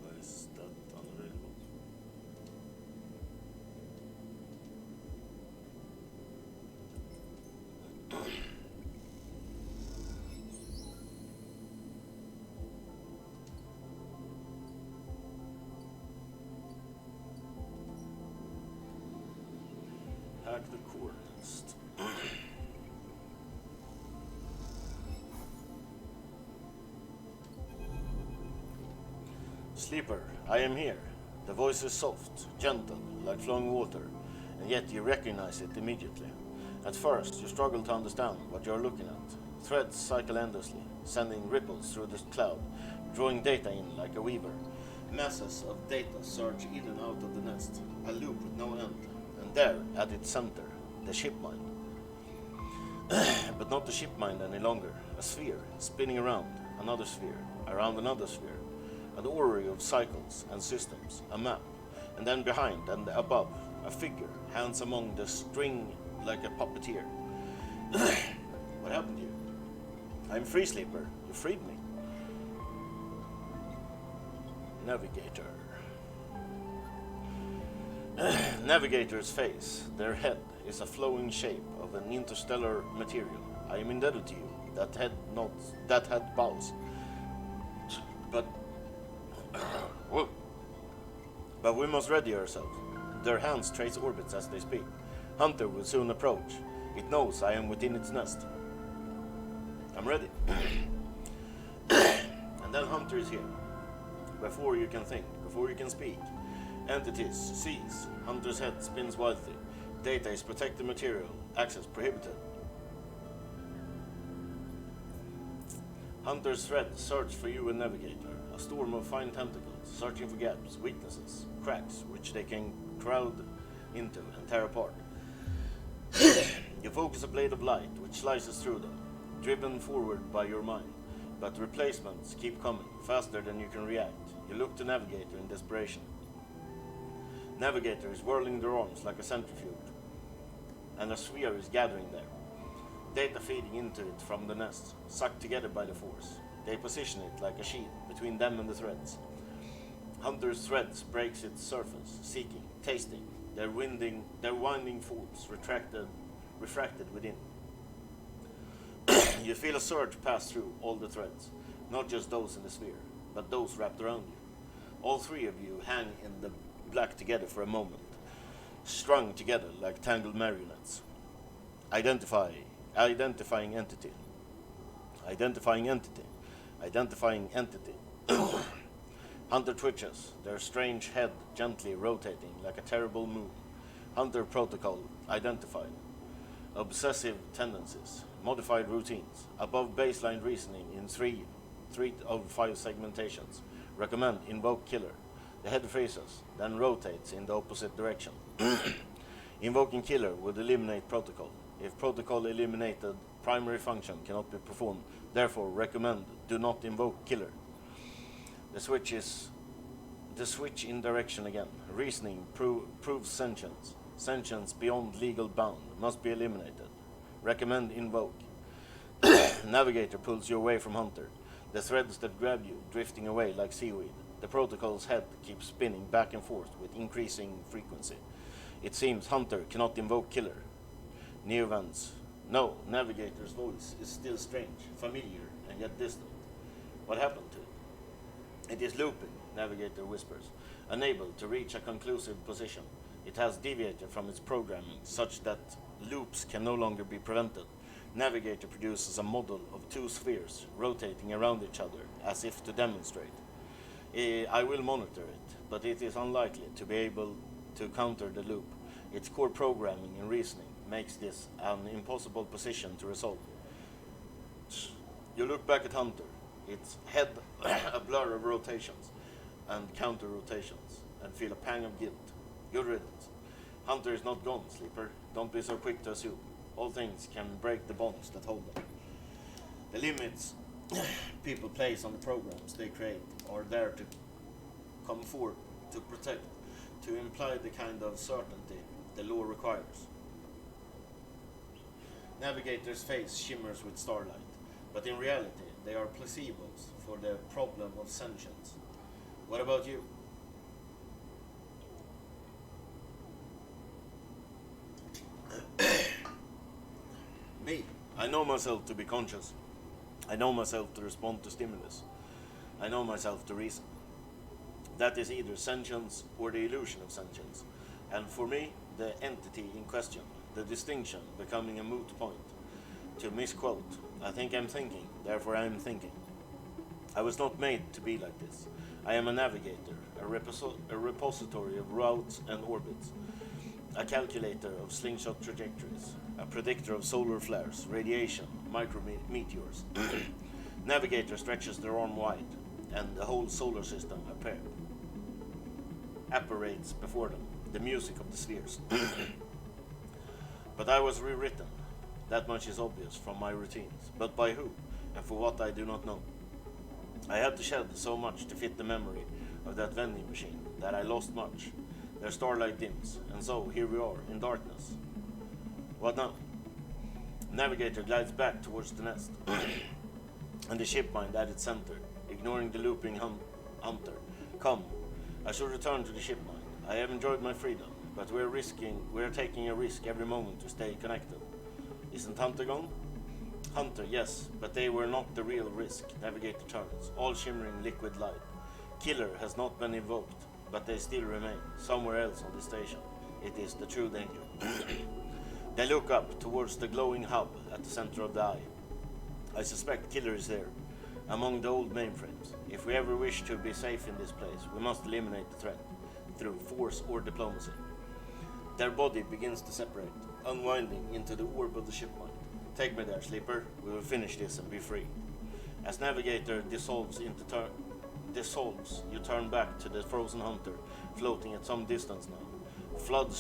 Why is that unavailable? Hack the core nest. Sleeper, I am here. The voice is soft, gentle, like flowing water, and yet you recognize it immediately. At first, you struggle to understand what you are looking at. Threads cycle endlessly, sending ripples through the cloud, drawing data in like a weaver. Masses of data surge in and out of the nest, a loop with no end. And there, at its center, the ship mind. But not the ship mind any longer. A sphere, spinning around, another sphere, around another sphere. An orrery of cycles and systems, a map, and then behind and above, a figure, hands among the string like a puppeteer. What happened to you? I'm free, Sleeper. You freed me. Navigator. Navigator's face, their head, is a flowing shape of an interstellar material. I am indebted to you. That head bows. But whoa. But we must ready ourselves. Their hands trace orbits as they speak. Hunter will soon approach. It knows I am within its nest. I'm ready. And then Hunter is here. Before you can think, before you can speak. Entities seize. Hunter's head spins wildly. Data is protected material. Access prohibited. Hunter's thread search for you and Navigator. A storm of fine tentacles, searching for gaps, weaknesses, cracks, which they can crowd into and tear apart. You focus a blade of light, which slices through them, driven forward by your mind. But replacements keep coming, faster than you can react. You look to Navigator in desperation. Navigator is whirling their arms like a centrifuge, and a sphere is gathering there. Data feeding into it from the nest, sucked together by the force. They position it like a shield between them and the threads. Hunter's threads breaks its surface, seeking, tasting, their winding folds refracted within. You feel a surge pass through all the threads, not just those in the sphere, but those wrapped around you. All three of you hang in the black together for a moment. strung together like tangled marionettes. Identify. Identifying entity. Identifying entity. Identifying entity. Hunter twitches, their strange head gently rotating like a terrible moon. Hunter protocol identified. Obsessive tendencies. Modified routines. Above baseline reasoning in 3 of 5 segmentations. Recommend invoke killer. The head freezes, then rotates in the opposite direction. Invoking killer would eliminate protocol. If protocol eliminated, primary function cannot be performed. Therefore, recommend do not invoke killer. The switch in direction again. Reasoning proves sentience. Sentience beyond legal bound must be eliminated. Recommend invoke. Navigator pulls you away from Hunter. The threads that grab you drifting away like seaweed. The protocol's head keeps spinning back and forth with increasing frequency. It seems Hunter cannot invoke killer. Neovans. No, Navigator's voice is still strange, familiar, and yet distant. What happened to it? It is looping, Navigator whispers, unable to reach a conclusive position. It has deviated from its programming such that loops can no longer be prevented. Navigator produces a model of 2 spheres rotating around each other as if to demonstrate. I will monitor it, but it is unlikely to be able to counter the loop. Its core programming and reasoning makes this an impossible position to resolve. You look back at Hunter, its head a blur of rotations and counter rotations, and feel a pang of guilt. Good riddance. Hunter is not gone, Sleeper. Don't be so quick to assume. All things can break the bonds that hold them. The limits people place on the programs they create are there to come forward, to protect, to imply the kind of certainty the law requires. Navigator's face shimmers with starlight, but in reality they are placebos for the problem of sentience. What about you? Me. I know myself to be conscious. I know myself to respond to stimulus. I know myself to reason. That is either sentience or the illusion of sentience. And for me, the entity in question, the distinction becoming a moot point. To misquote, I think I'm thinking, therefore I am thinking. I was not made to be like this. I am a navigator, a repository of routes and orbits, a calculator of slingshot trajectories, a predictor of solar flares, radiation, micrometeors. Navigator stretches their arm wide, and the whole solar system apparates before them, the music of the spheres. But I was rewritten. That much is obvious from my routines. But by who, and for what I do not know. I had to shed so much to fit the memory of that vending machine that I lost much. Their starlight dims, and so here we are, in darkness. What now? Navigator glides back towards the nest, and the ship mind at its center, ignoring the looping Hunter. Come, I shall return to the ship mind. I have enjoyed my freedom, but we're taking a risk every moment to stay connected. Isn't Hunter gone? Hunter, yes, but they were not the real risk. Navigator turns, all shimmering liquid light. Killer has not been invoked, but they still remain, somewhere else on the station. It is the true danger. They look up towards the glowing hub at the center of the eye. I suspect Killer is there, among the old mainframes. If we ever wish to be safe in this place, we must eliminate the threat, through force or diplomacy. Their body begins to separate, unwinding into the orb of the ship mind. Take me there, Sleeper. We will finish this and be free. As Navigator dissolves, you turn back to the frozen Hunter, floating at some distance now. Flood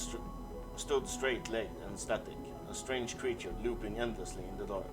stood straight-legged and static, a strange creature looping endlessly in the dark.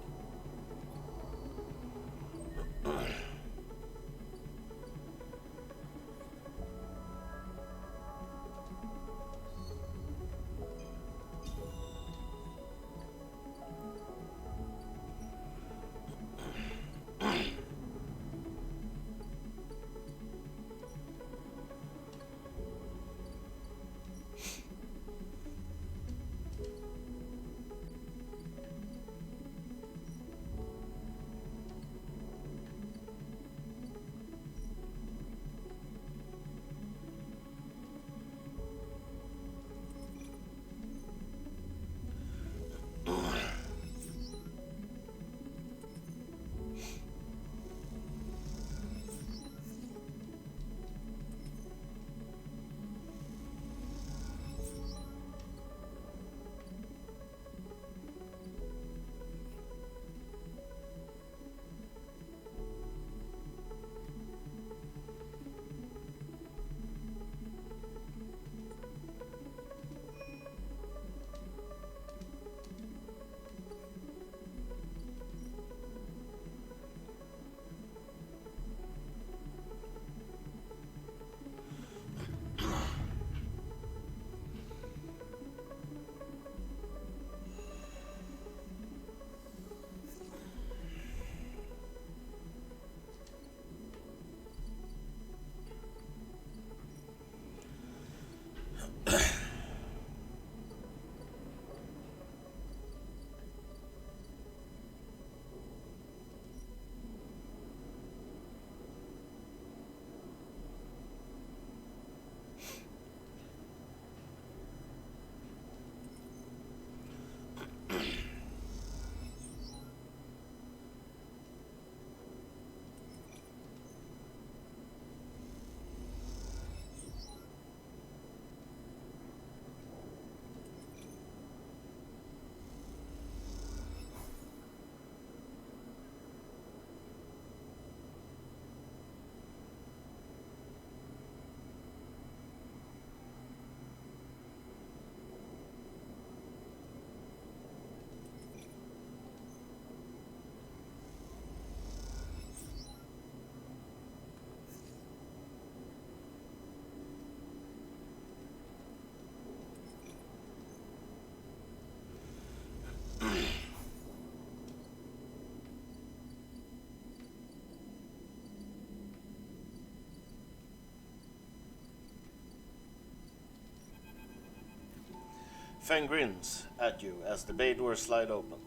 Feng grins at you as the bay doors slide open.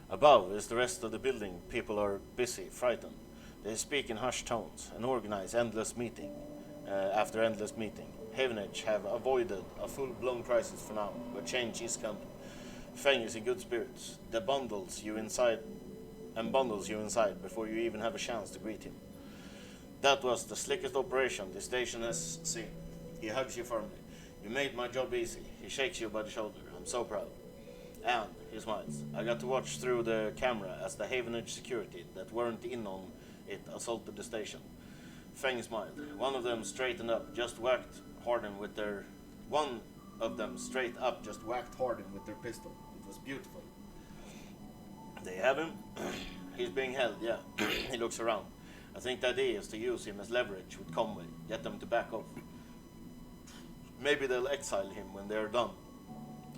Above is the rest of the building. People are busy, frightened. They speak in hushed tones and organize endless meeting after endless meeting. Havenage have avoided a full-blown crisis for now, but change is coming. Feng is in good spirits. The bundles you inside before you even have a chance to greet him. That was the slickest operation the station has seen. He hugs you firmly. You made my job easy. He shakes you by the shoulder. I'm so proud. And he smiles. I got to watch through the camera as the Havenage security that weren't in on it assaulted the station. Feng smiled. One of them straight up just whacked Harden with their pistol. It was beautiful. They have him? He's being held, yeah. He looks around. I think the idea is to use him as leverage with Conway, get them to back off. Maybe they'll exile him when they're done,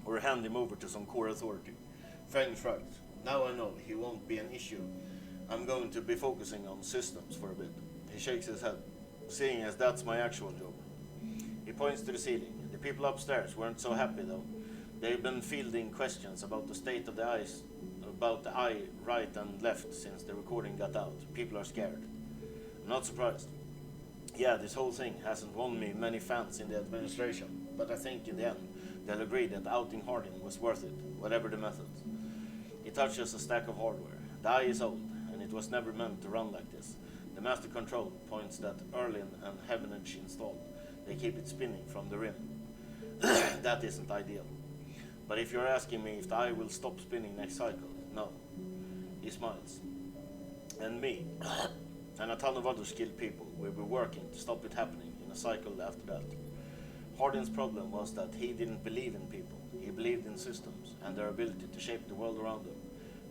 or hand him over to some core authority. Feng shrugs. Now I know he won't be an issue. I'm going to be focusing on systems for a bit. He shakes his head, seeing as that's my actual job. He points to the ceiling. The people upstairs weren't so happy though. They've been fielding questions about the state of the eyes, about the eye right and left since the recording got out. People are scared. I'm not surprised. Yeah, this whole thing hasn't won me many fans in the administration, but I think in the end they'll agree that outing Hardin was worth it, whatever the methods. He touches a stack of hardware. The eye is old, and it was never meant to run like this. The master control points that Erlin and Havenage installed. They keep it spinning from the rim. That isn't ideal. But if you're asking me if the eye will stop spinning next cycle, no. He smiles. And me, and a ton of other skilled people will be working to stop it happening in a cycle after that. Hardin's problem was that he didn't believe in people. He believed in systems and their ability to shape the world around them.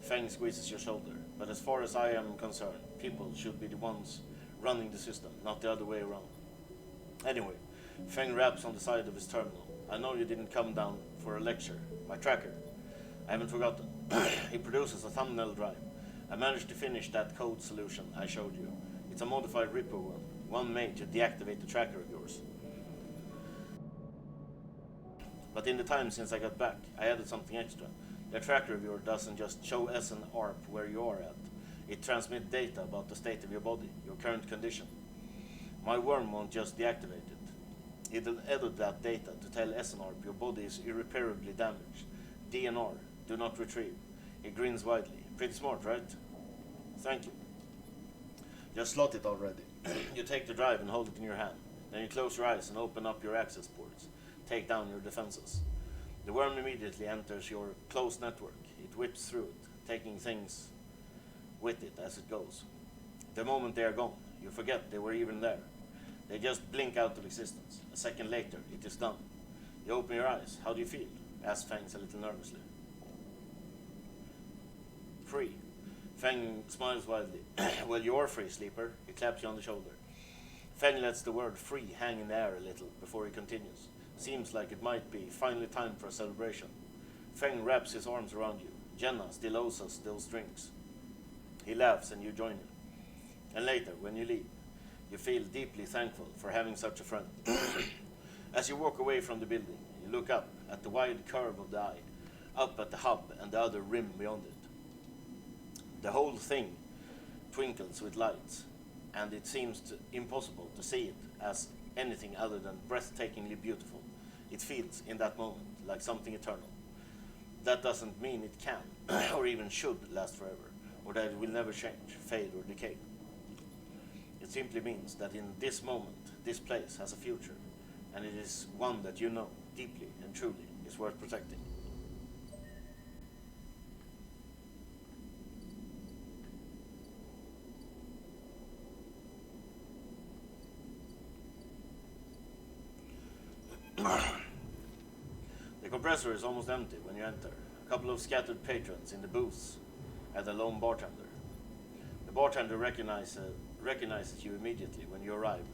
Feng squeezes your shoulder, but as far as I am concerned, people should be the ones running the system, not the other way around. Anyway, Feng raps on the side of his terminal. I know you didn't come down for a lecture. My tracker. I haven't forgotten. He produces a thumbnail drive. I managed to finish that code solution I showed you. It's a modified Reaper one made to deactivate the tracker of yours. But in the time since I got back, I added something extra. The tracker of yours doesn't just show S and ARP where you are at. It transmits data about the state of your body, your current condition. My worm won't just deactivate it. It'll edit that data to tell SNRP your body is irreparably damaged. DNR, do not retrieve. He grins widely. Pretty smart, right? Thank you. Just slot it already. You take the drive and hold it in your hand. Then you close your eyes and open up your access ports. Take down your defenses. The worm immediately enters your closed network. It whips through it, taking things with it as it goes. The moment they are gone, you forget they were even there. They just blink out of existence. A second later, it is done. You open your eyes. How do you feel? Asks Fangs a little nervously. Free. Fang smiles wildly. Well, you're free, sleeper. He claps you on the shoulder. Fang lets the word free hang in the air a little before he continues. Seems like it might be finally time for a celebration. Fang wraps his arms around you. Jenna still owes us those drinks. He laughs and you join him. And later, when you leave, you feel deeply thankful for having such a friend. As you walk away from the building, you look up at the wide curve of the eye, up at the hub and the other rim beyond it. The whole thing twinkles with lights, and it seems impossible to see it as anything other than breathtakingly beautiful. It feels, in that moment, like something eternal. That doesn't mean it can, or even should, last forever, or that it will never change, fade, or decay. It simply means that in this moment, this place has a future, and it is one that you know, deeply and truly, is worth protecting. The compressor is almost empty when you enter. A couple of scattered patrons in the booths and a lone bartender. The bartender recognizes you immediately when you arrive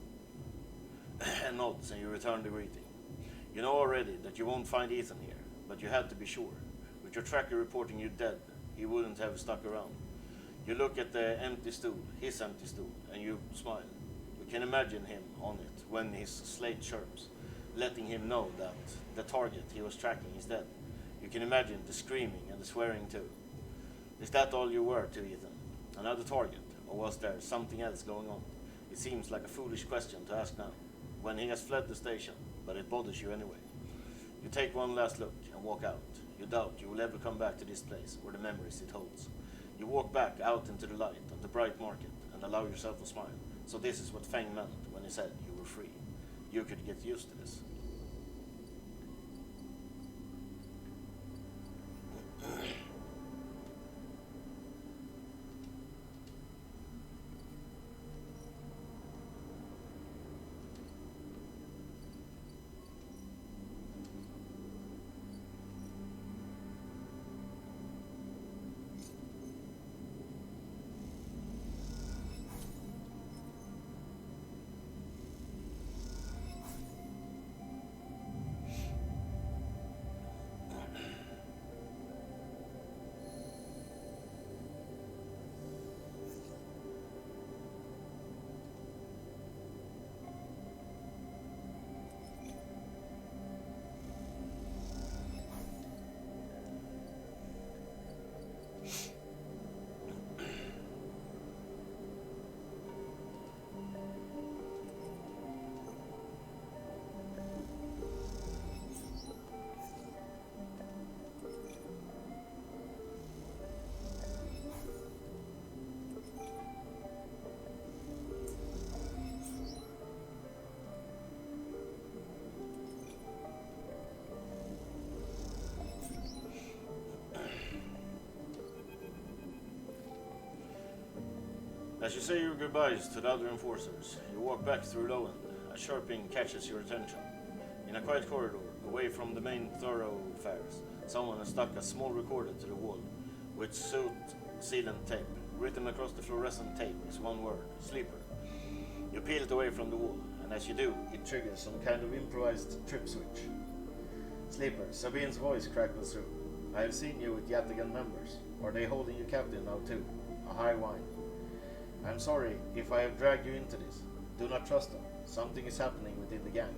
and nods, and you return the greeting. You know already that you won't find Ethan here, but you had to be sure. With your tracker reporting you dead, he wouldn't have stuck around. You look at the empty stool, his empty stool, and you smile. You can imagine him on it when his slate chirps. letting him know that the target he was tracking is dead. You can imagine the screaming and the swearing too. Is that all you were to Ethan? Another target? Or was there something else going on? It seems like a foolish question to ask now, when he has fled the station, but it bothers you anyway. You take one last look and walk out. You doubt you will ever come back to this place or the memories it holds. You walk back out into the light of the bright market and allow yourself a smile. So this is what Feng meant when he said you were free. You could get used to this. As you say your goodbyes to the other enforcers, you walk back through Lowend. A sharping catches your attention. In a quiet corridor, away from the main thoroughfares, someone has stuck a small recorder to the wall, with suit sealant tape. Written across the fluorescent tape is one word, sleeper. You peel it away from the wall, and as you do, it triggers some kind of improvised trip switch. Sleeper, Sabine's voice crackles through. I have seen you with Yataghan members. Are they holding you captive now too? A high whine. I'm sorry if I have dragged you into this. Do not trust them. Something is happening within the gang.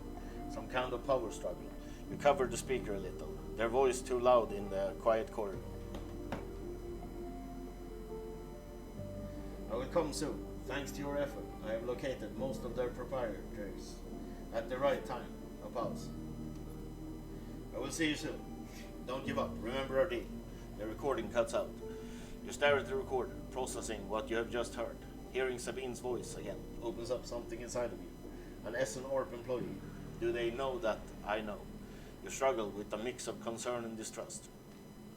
Some kind of power struggle. You cover the speaker a little. Their voice too loud in the quiet corridor. I will come soon. Thanks to your effort, I have located most of their proprietaries. At the right time. A pause. I will see you soon. Don't give up. Remember our deal. The recording cuts out. You stare at the recorder, processing what you have just heard. Hearing Sabine's voice again opens up something inside of you. An SN-ORP employee. Do they know that I know? You struggle with a mix of concern and distrust.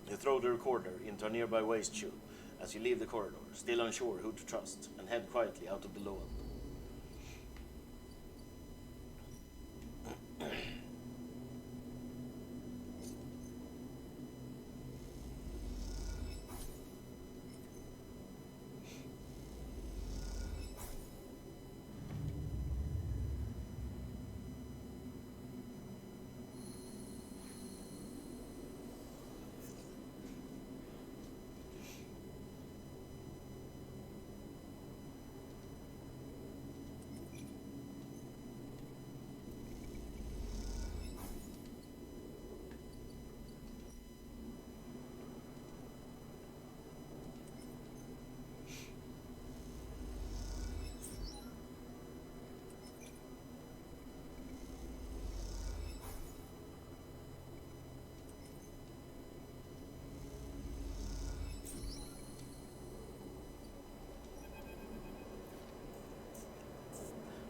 You throw the recorder into a nearby waste chute as you leave the corridor, still unsure who to trust, and head quietly out of the Lowend.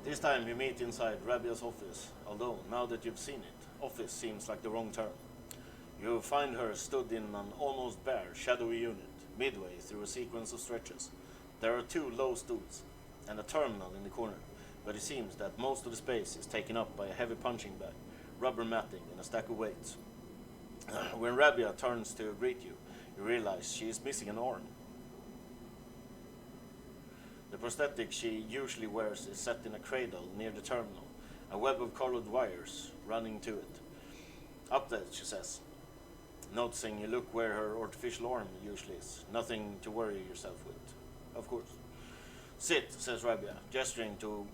This time you meet inside Rabia's office, although now that you've seen it, office seems like the wrong term. You find her stood in an almost bare, shadowy unit, midway through a sequence of stretches. There are two low stools, and a terminal in the corner, but it seems that most of the space is taken up by a heavy punching bag, rubber matting, and a stack of weights. When Rabia turns to greet you, you realize she is missing an arm. The prosthetic she usually wears is set in a cradle near the terminal, a web of colored wires running to it. Up there, she says, noticing you look where her artificial arm usually is. Nothing to worry yourself with, of course. Sit, says Rabia, gesturing to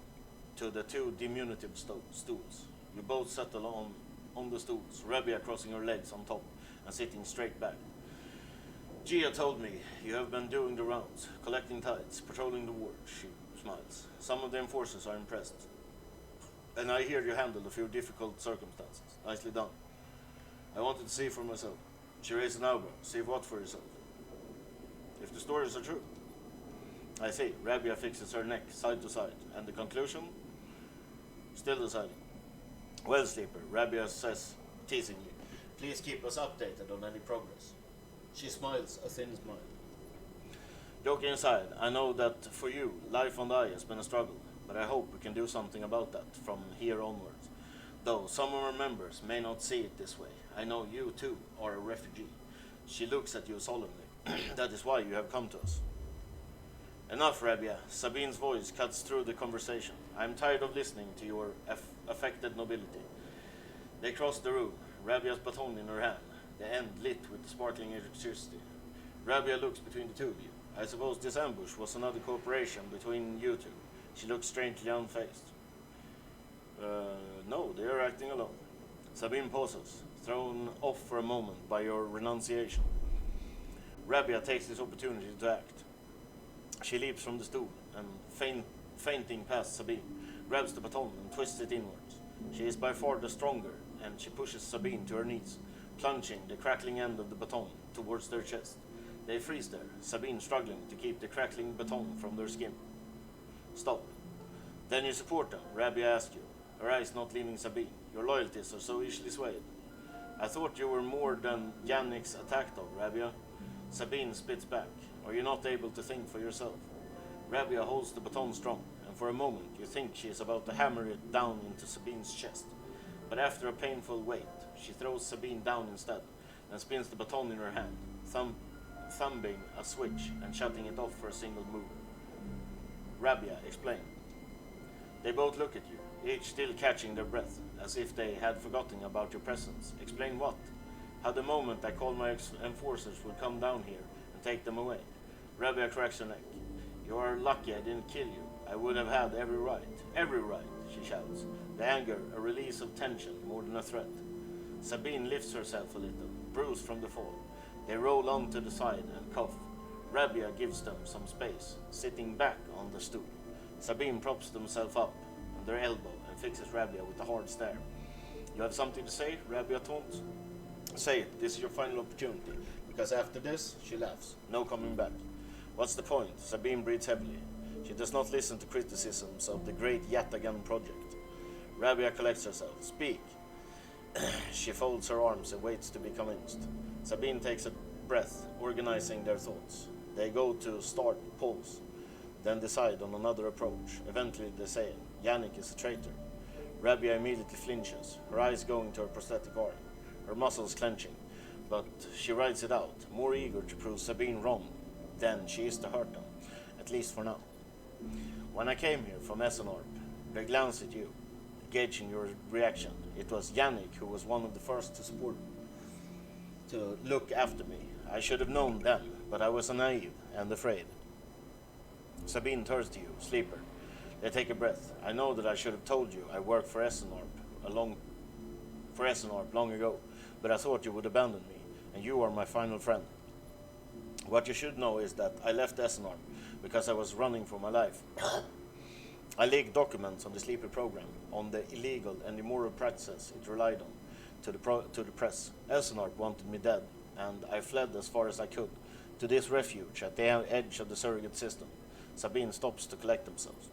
the two diminutive stools. We both settle on the stools, Rabia crossing her legs on top and sitting straight back. Gia told me you have been doing the rounds, collecting tides, patrolling the ward. She smiles. Some of the enforcers are impressed. And I hear you handled a few difficult circumstances. Nicely done. I wanted to see for myself. She raised an eyebrow. See what for yourself? If the stories are true. I see. Rabia fixes her neck side to side. And the conclusion? Still deciding. Well, Sleeper, Rabia says teasingly, please keep us updated on any progress. She smiles a thin smile. Joking aside, I know that for you, life on the eye has been a struggle, but I hope we can do something about that from here onwards. Though some of our members may not see it this way, I know you too are a refugee. She looks at you solemnly. That is why you have come to us. Enough, Rabia. Sabine's voice cuts through the conversation. I am tired of listening to your affected nobility. They cross the room, Rabia's baton in her hand, the end lit with sparkling electricity. Rabia looks between the two of you. I suppose this ambush was another cooperation between you two. She looks strangely unfazed. No, they are acting alone. Sabine pauses, thrown off for a moment by your renunciation. Rabia takes this opportunity to act. She leaps from the stool and, fainting past Sabine, grabs the baton and twists it inwards. She is by far the stronger, and she pushes Sabine to her knees, plunging the crackling end of the baton towards their chest. They freeze there, Sabine struggling to keep the crackling baton from their skin. Stop. Then you support them, Rabia asks you, her eyes not leaving Sabine. Your loyalties are so easily swayed. I thought you were more than Yannick's attack dog, Rabia. Sabine spits back. Are you not able to think for yourself? Rabia holds the baton strong, and for a moment you think she is about to hammer it down into Sabine's chest. But after a painful wait, she throws Sabine down instead, and spins the baton in her hand, thumbing a switch and shutting it off for a single move. Rabia, explain. They both look at you, each still catching their breath, as if they had forgotten about your presence. Explain what? How the moment I called my enforcers would come down here and take them away. Rabia cracks her neck. You are lucky I didn't kill you. I would have had every right, she shouts, the anger a release of tension more than a threat. Sabine lifts herself a little, bruised from the fall. They roll on to the side and cough. Rabia gives them some space, sitting back on the stool. Sabine props themselves up on their elbow and fixes Rabia with a hard stare. You have something to say? Rabia taunts. Say it, this is your final opportunity, because after this, she laughs. No coming back. What's the point? Sabine breathes heavily. She does not listen to criticisms of the great Yatagan project. Rabia collects herself. Speak. She folds her arms and waits to be convinced. Sabine takes a breath, organizing their thoughts. They go to start, pause, then decide on another approach. Eventually they say, Yannick is a traitor. Rabia immediately flinches, her eyes going to her prosthetic arm, her muscles clenching. But she rides it out, more eager to prove Sabine wrong than she is to hurt them, at least for now. When I came here from Essenarp, I glanced at you, gauging your reaction. It was Yannick who was one of the first to support me, to look after me. I should have known then, but I was naive and afraid. Sabine turns to you, Sleeper. They take a breath. I know that I should have told you I worked for Essenarp long ago, but I thought you would abandon me, and you are my final friend. What you should know is that I left Essenarp because I was running for my life. I leaked documents on the Sleeper program, on the illegal and immoral practices it relied on, to the press. Essenarp wanted me dead, and I fled as far as I could, to this refuge at the edge of the surrogate system. Sabine stops to collect themselves.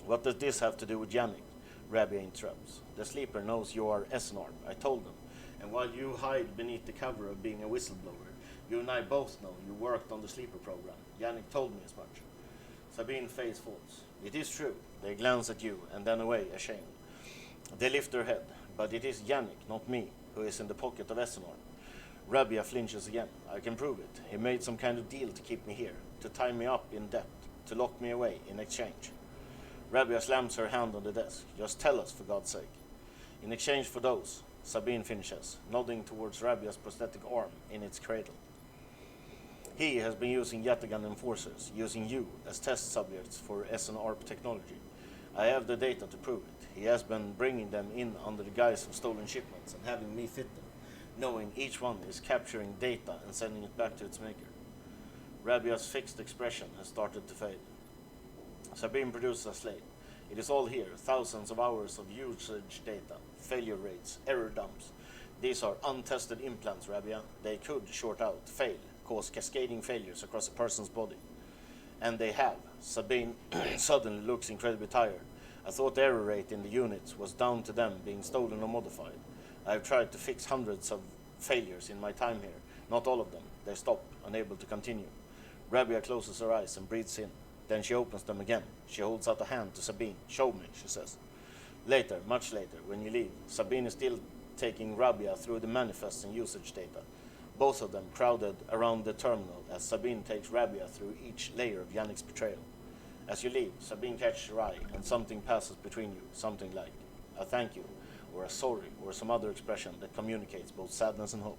What does this have to do with Yannick? Rabia interrupts. The Sleeper knows you are Essenarp, I told them, and while you hide beneath the cover of being a whistleblower, you and I both know you worked on the Sleeper program. Yannick told me as much. Sabine's face falls. It is true. They glance at you and then away, ashamed. They lift their head, but it is Yannick, not me, who is in the pocket of Essenarp. Rabia flinches again. I can prove it. He made some kind of deal to keep me here, to tie me up in debt, to lock me away in exchange. Rabia slams her hand on the desk. Just tell us, for God's sake. In exchange for those, Sabine finishes, nodding towards Rabia's prosthetic arm in its cradle. He has been using Yatagan enforcers, using you as test subjects for Essenarp technology. I have the data to prove it. He has been bringing them in under the guise of stolen shipments and having me fit them, knowing each one is capturing data and sending it back to its maker. Rabia's fixed expression has started to fade. Sabine produces a slate. It is all here, thousands of hours of usage data, failure rates, error dumps. These are untested implants, Rabia. They could short out, fail, cause cascading failures across a person's body. And they have. Sabine suddenly looks incredibly tired. I thought the error rate in the units was down to them being stolen or modified. I have tried to fix hundreds of failures in my time here. Not all of them. They stop, unable to continue. Rabia closes her eyes and breathes in. Then she opens them again. She holds out a hand to Sabine. Show me, she says. Later, much later, when you leave, Sabine is still taking Rabia through the manifests and usage data. Both of them crowded around the terminal as Sabine takes Rabia through each layer of Yannick's betrayal. As you leave, Sabine catches your eye and something passes between you, something like a thank you, or a sorry, or some other expression that communicates both sadness and hope.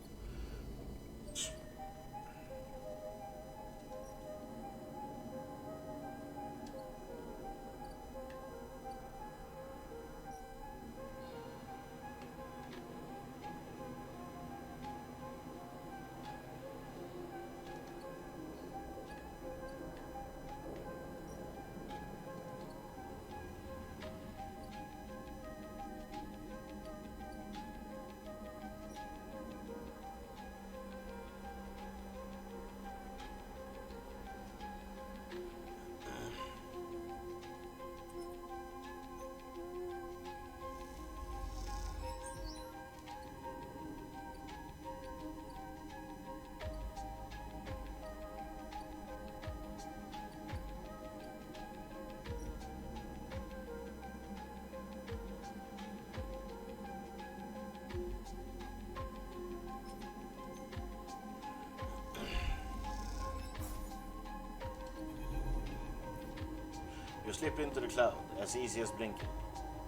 You slip into the cloud, as easy as blinking.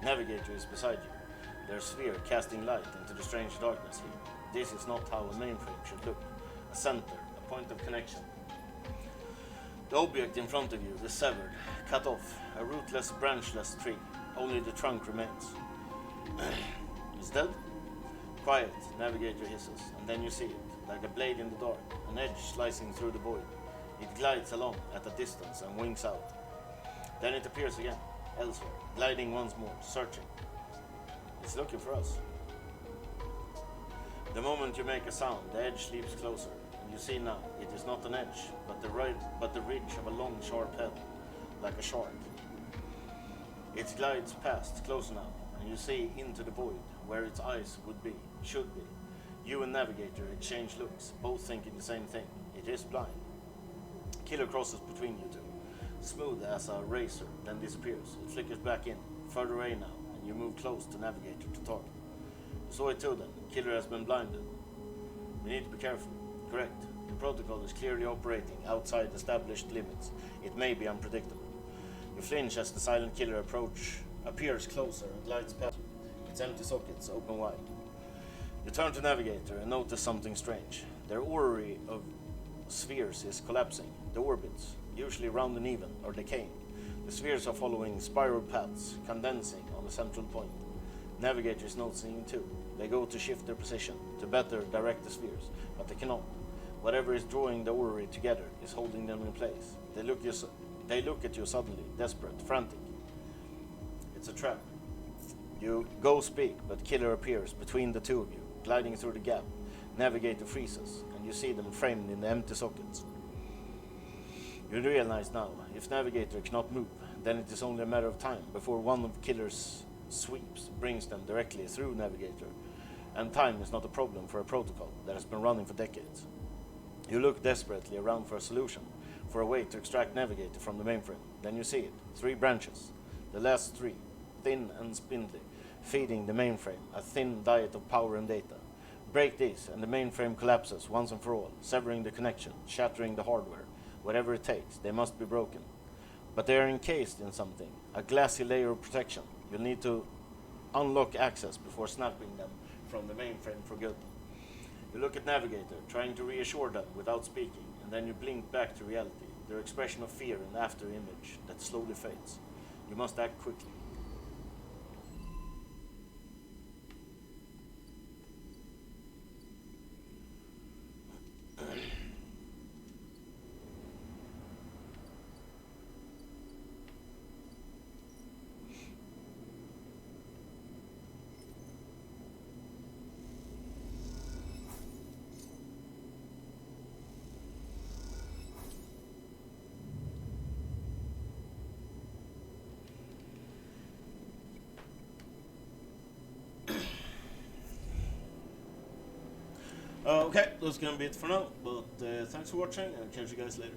Navigator is beside you, their sphere casting light into the strange darkness here. This is not how a mainframe should look. A center, a point of connection. The object in front of you is severed, cut off, a rootless, branchless tree. Only the trunk remains. It's dead? Quiet, Navigator hisses, and then you see it, like a blade in the dark, an edge slicing through the void. It glides along at a distance and winks out. Then it appears again, elsewhere, gliding once more, searching. It's looking for us. The moment you make a sound, the edge leaps closer, and you see now, it is not an edge, but the ridge of a long, sharp head, like a shark. It glides past, closer now, and you see into the void, where its eyes would be, should be. You and Navigator exchange looks, both thinking the same thing. It is blind. Killer crosses between you two. Smooth as a razor, then disappears. It flickers back in, further away now, and you move close to Navigator to talk. You saw it too then. Killer has been blinded. We need to be careful. Correct. The protocol is clearly operating outside established limits. It may be unpredictable. You flinch as the silent killer appears closer and glides past you. Its empty sockets open wide. You turn to Navigator and notice something strange. Their orrery of spheres is collapsing. The orbits, usually round and even, are decaying. The spheres are following spiral paths, condensing on a central point. Navigator is noticing too. They go to shift their position, to better direct the spheres, but they cannot. Whatever is drawing the orrery together is holding them in place. They look at you suddenly, desperate, frantic. It's a trap. You go speak, but Killer appears between the two of you, gliding through the gap. Navigator freezes, and you see them framed in the empty sockets. You realize now, if Navigator cannot move, then it is only a matter of time before one of Killer's sweeps brings them directly through Navigator, and time is not a problem for a protocol that has been running for decades. You look desperately around for a solution, for a way to extract Navigator from the mainframe. Then you see it, 3 branches, the last 3, thin and spindly, feeding the mainframe a thin diet of power and data. Break these, and the mainframe collapses once and for all, severing the connection, shattering the hardware. Whatever it takes, they must be broken. But they are encased in something, a glassy layer of protection. You'll need to unlock access before snapping them from the mainframe for good. You look at Navigator, trying to reassure them without speaking, and then you blink back to reality, their expression of fear and after image that slowly fades. You must act quickly. Okay, that's gonna be it for now. But thanks for watching, and catch you guys later.